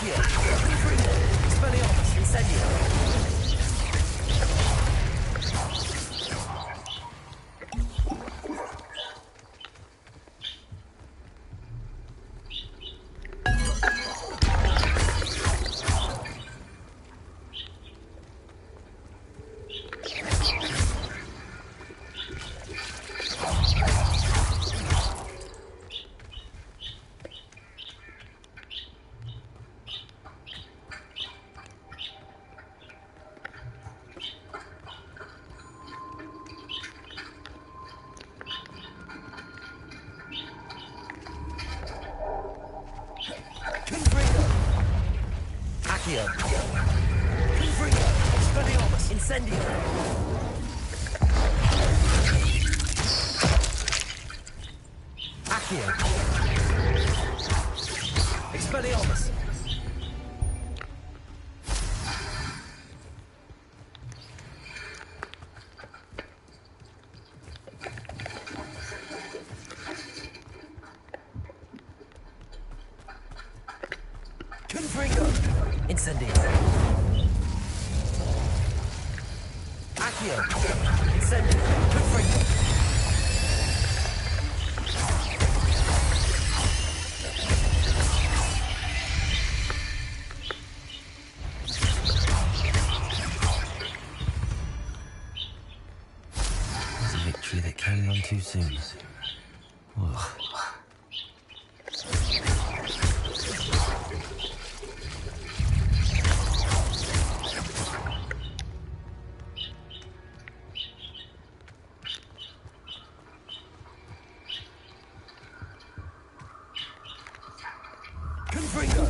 Accio! Confringo! Expelliarmus! Incendio! Accio! Confringo! Expelliarmus! Incendio! Accio! Expelliarmus! Confringo! Incendio! Accio! Incendio! Confringo! There's a victory that came none too soon. Ugh. Confringo!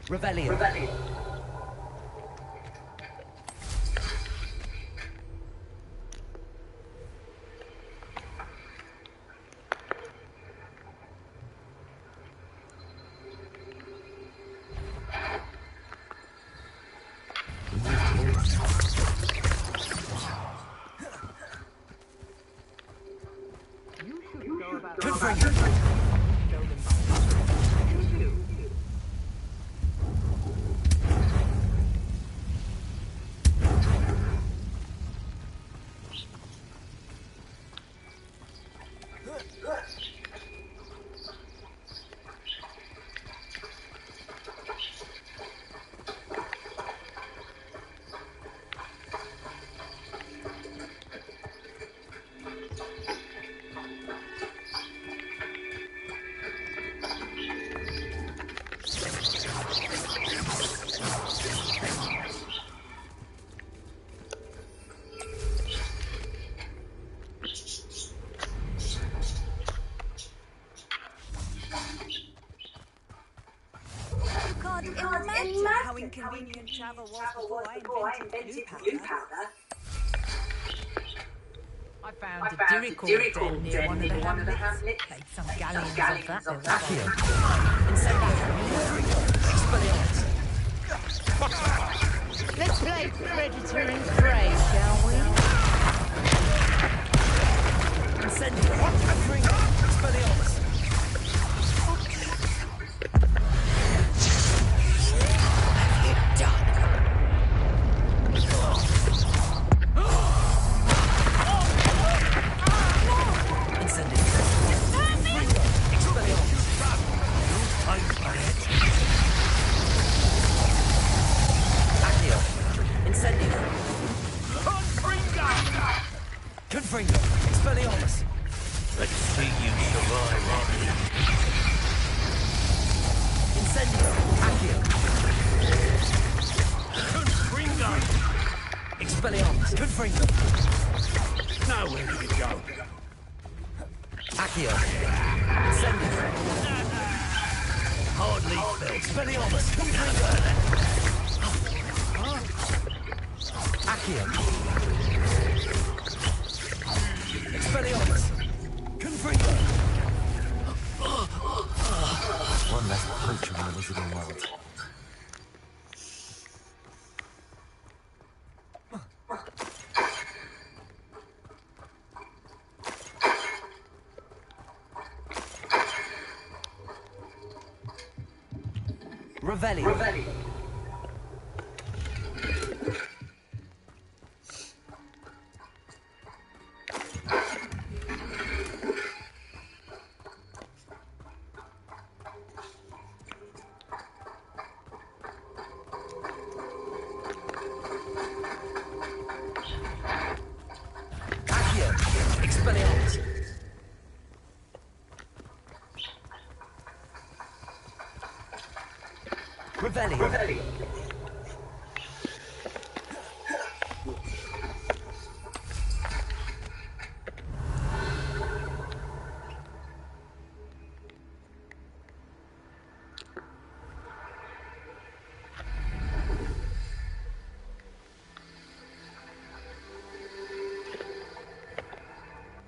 Revelio! Confringo! God, imagine how inconvenient travel was before I invented glue powder. I found a Dirical den near one of the hamlets. Played some galleons of that. Accio! Incendio! Expelliarmus! Let's play Predator and Prey, shall we? Incendio! Confringo! Expelliarmus! Confringo! Expelliarmus! Let's see you survive. Incendio! Accio! Confringo! Expelliarmus! Confringo! Now where do you go? Accio! Incendio! Hardly felt. Expelliarmus! Confringo! Accio! Expelliarmus! Confringo! One less poacher in the wizarding world. Revelli. Revelli.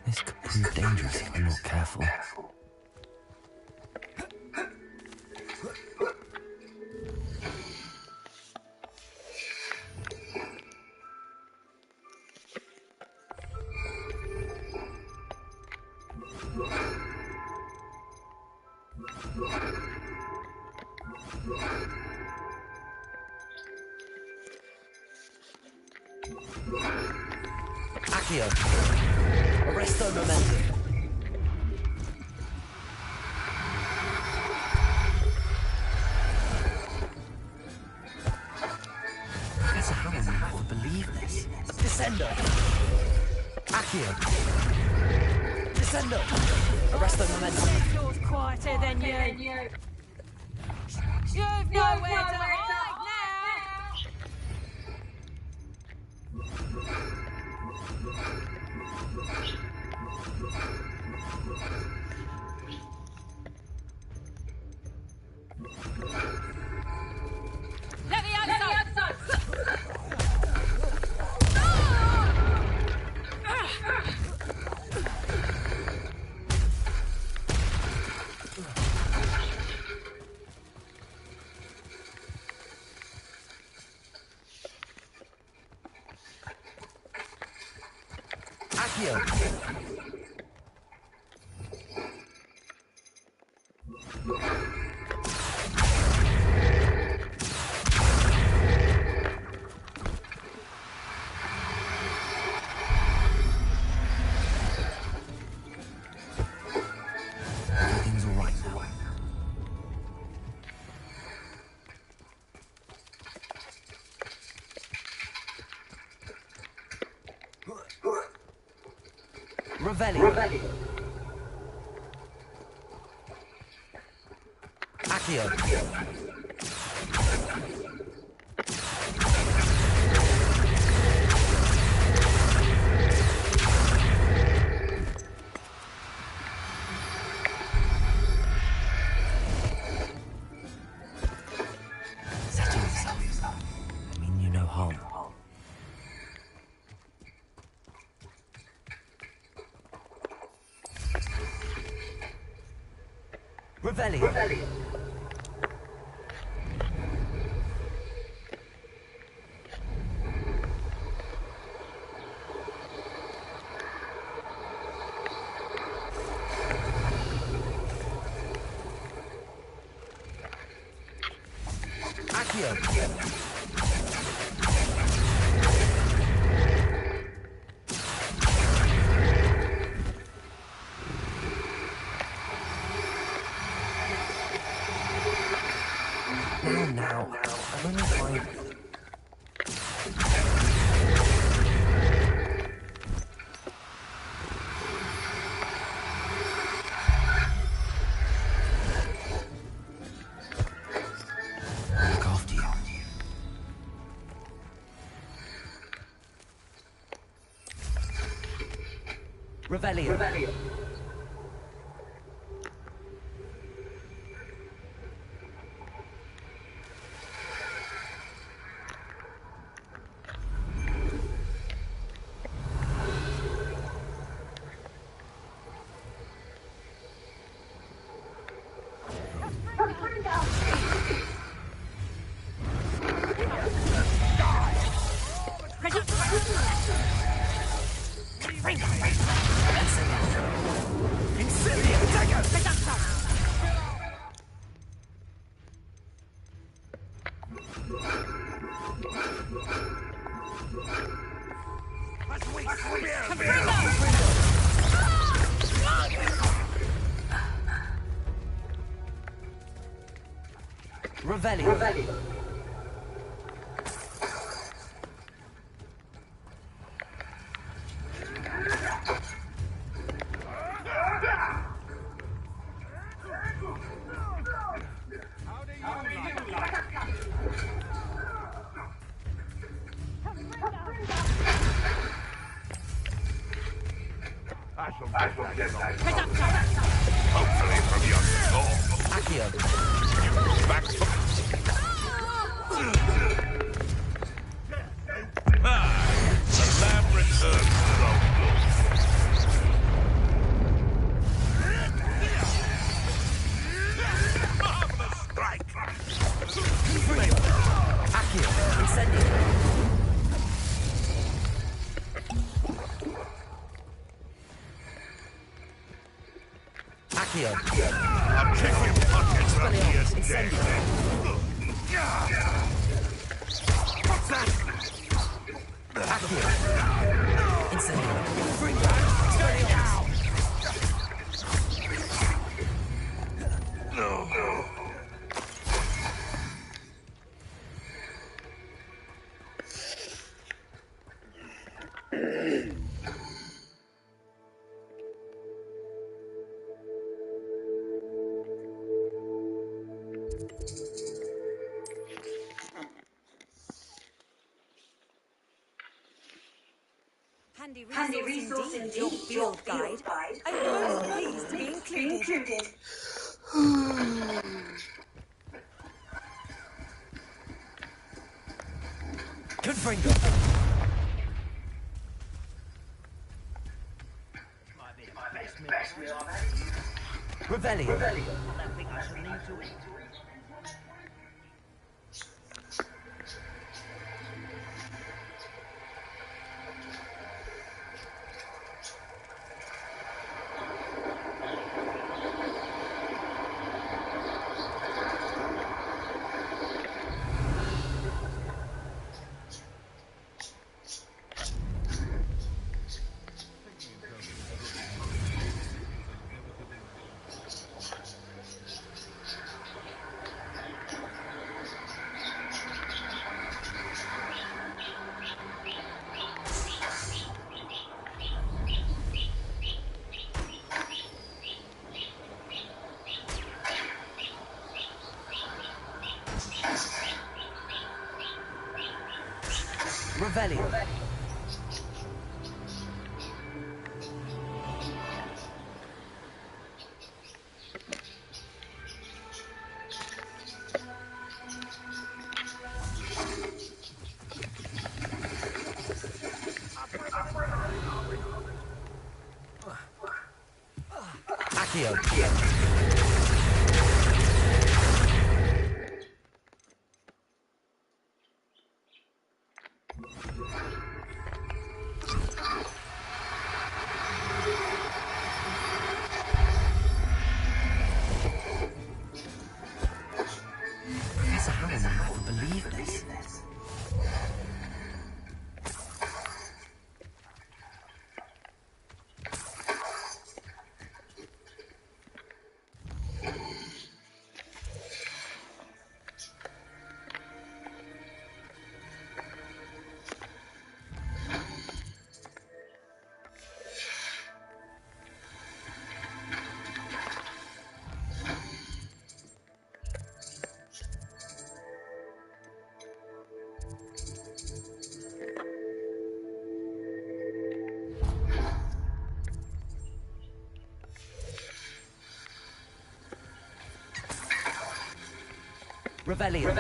This could prove dangerous if I'm not careful. Accio. Arresto momentum. Professor Howell will never believe this. Descendo. Accio. Descendo. Arresto momentum. Yours quieter than you. You've nowhere to hide now. Accio. Everything's all right now. Revelli. Accio. Settle yourself. I mean you no harm. Revelli. Accio. Now. I'm only trying. Look after you. Revelli. Revelio. Hopefully from your soul. Accio. Back for... The lamb returns marvelous strike. Accio. Incendio. Accio. I'll check your pockets up here, Incendio. Accio. Incendio. Handy resource indeed, your field guide. I'm most pleased to be included. Confringo. Revelio. Revelio. Accio. Professor Howell will never believe this. Revelio. I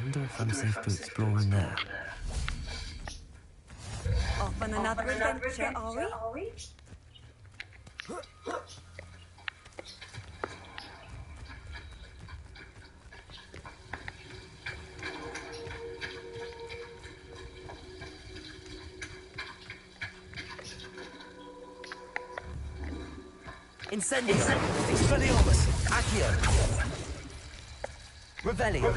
wonder if I'm safe to explore in there. Off on another adventure, are we? Incendio. Expelliarmus. Accio. Revelio.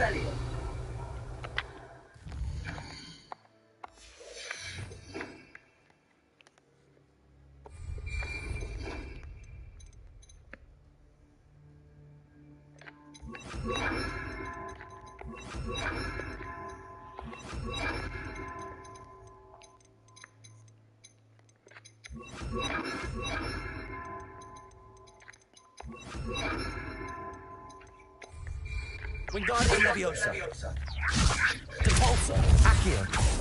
Wingardium Leviosa. Depulso. Accio.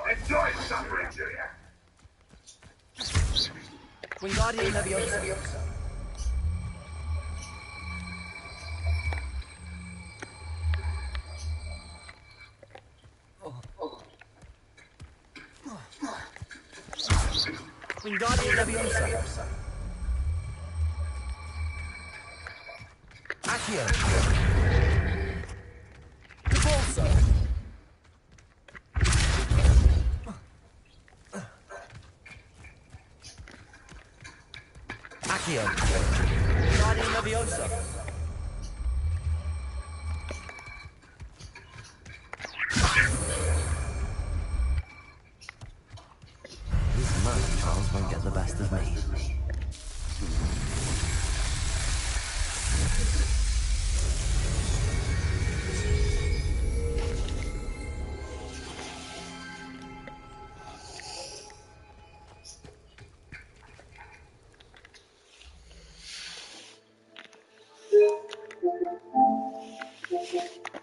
Enjoy suffering, Julia. Wingardium Leviosa. Wingardium Leviosa. Accio. Depulso. Accio. Wingardium Leviosa.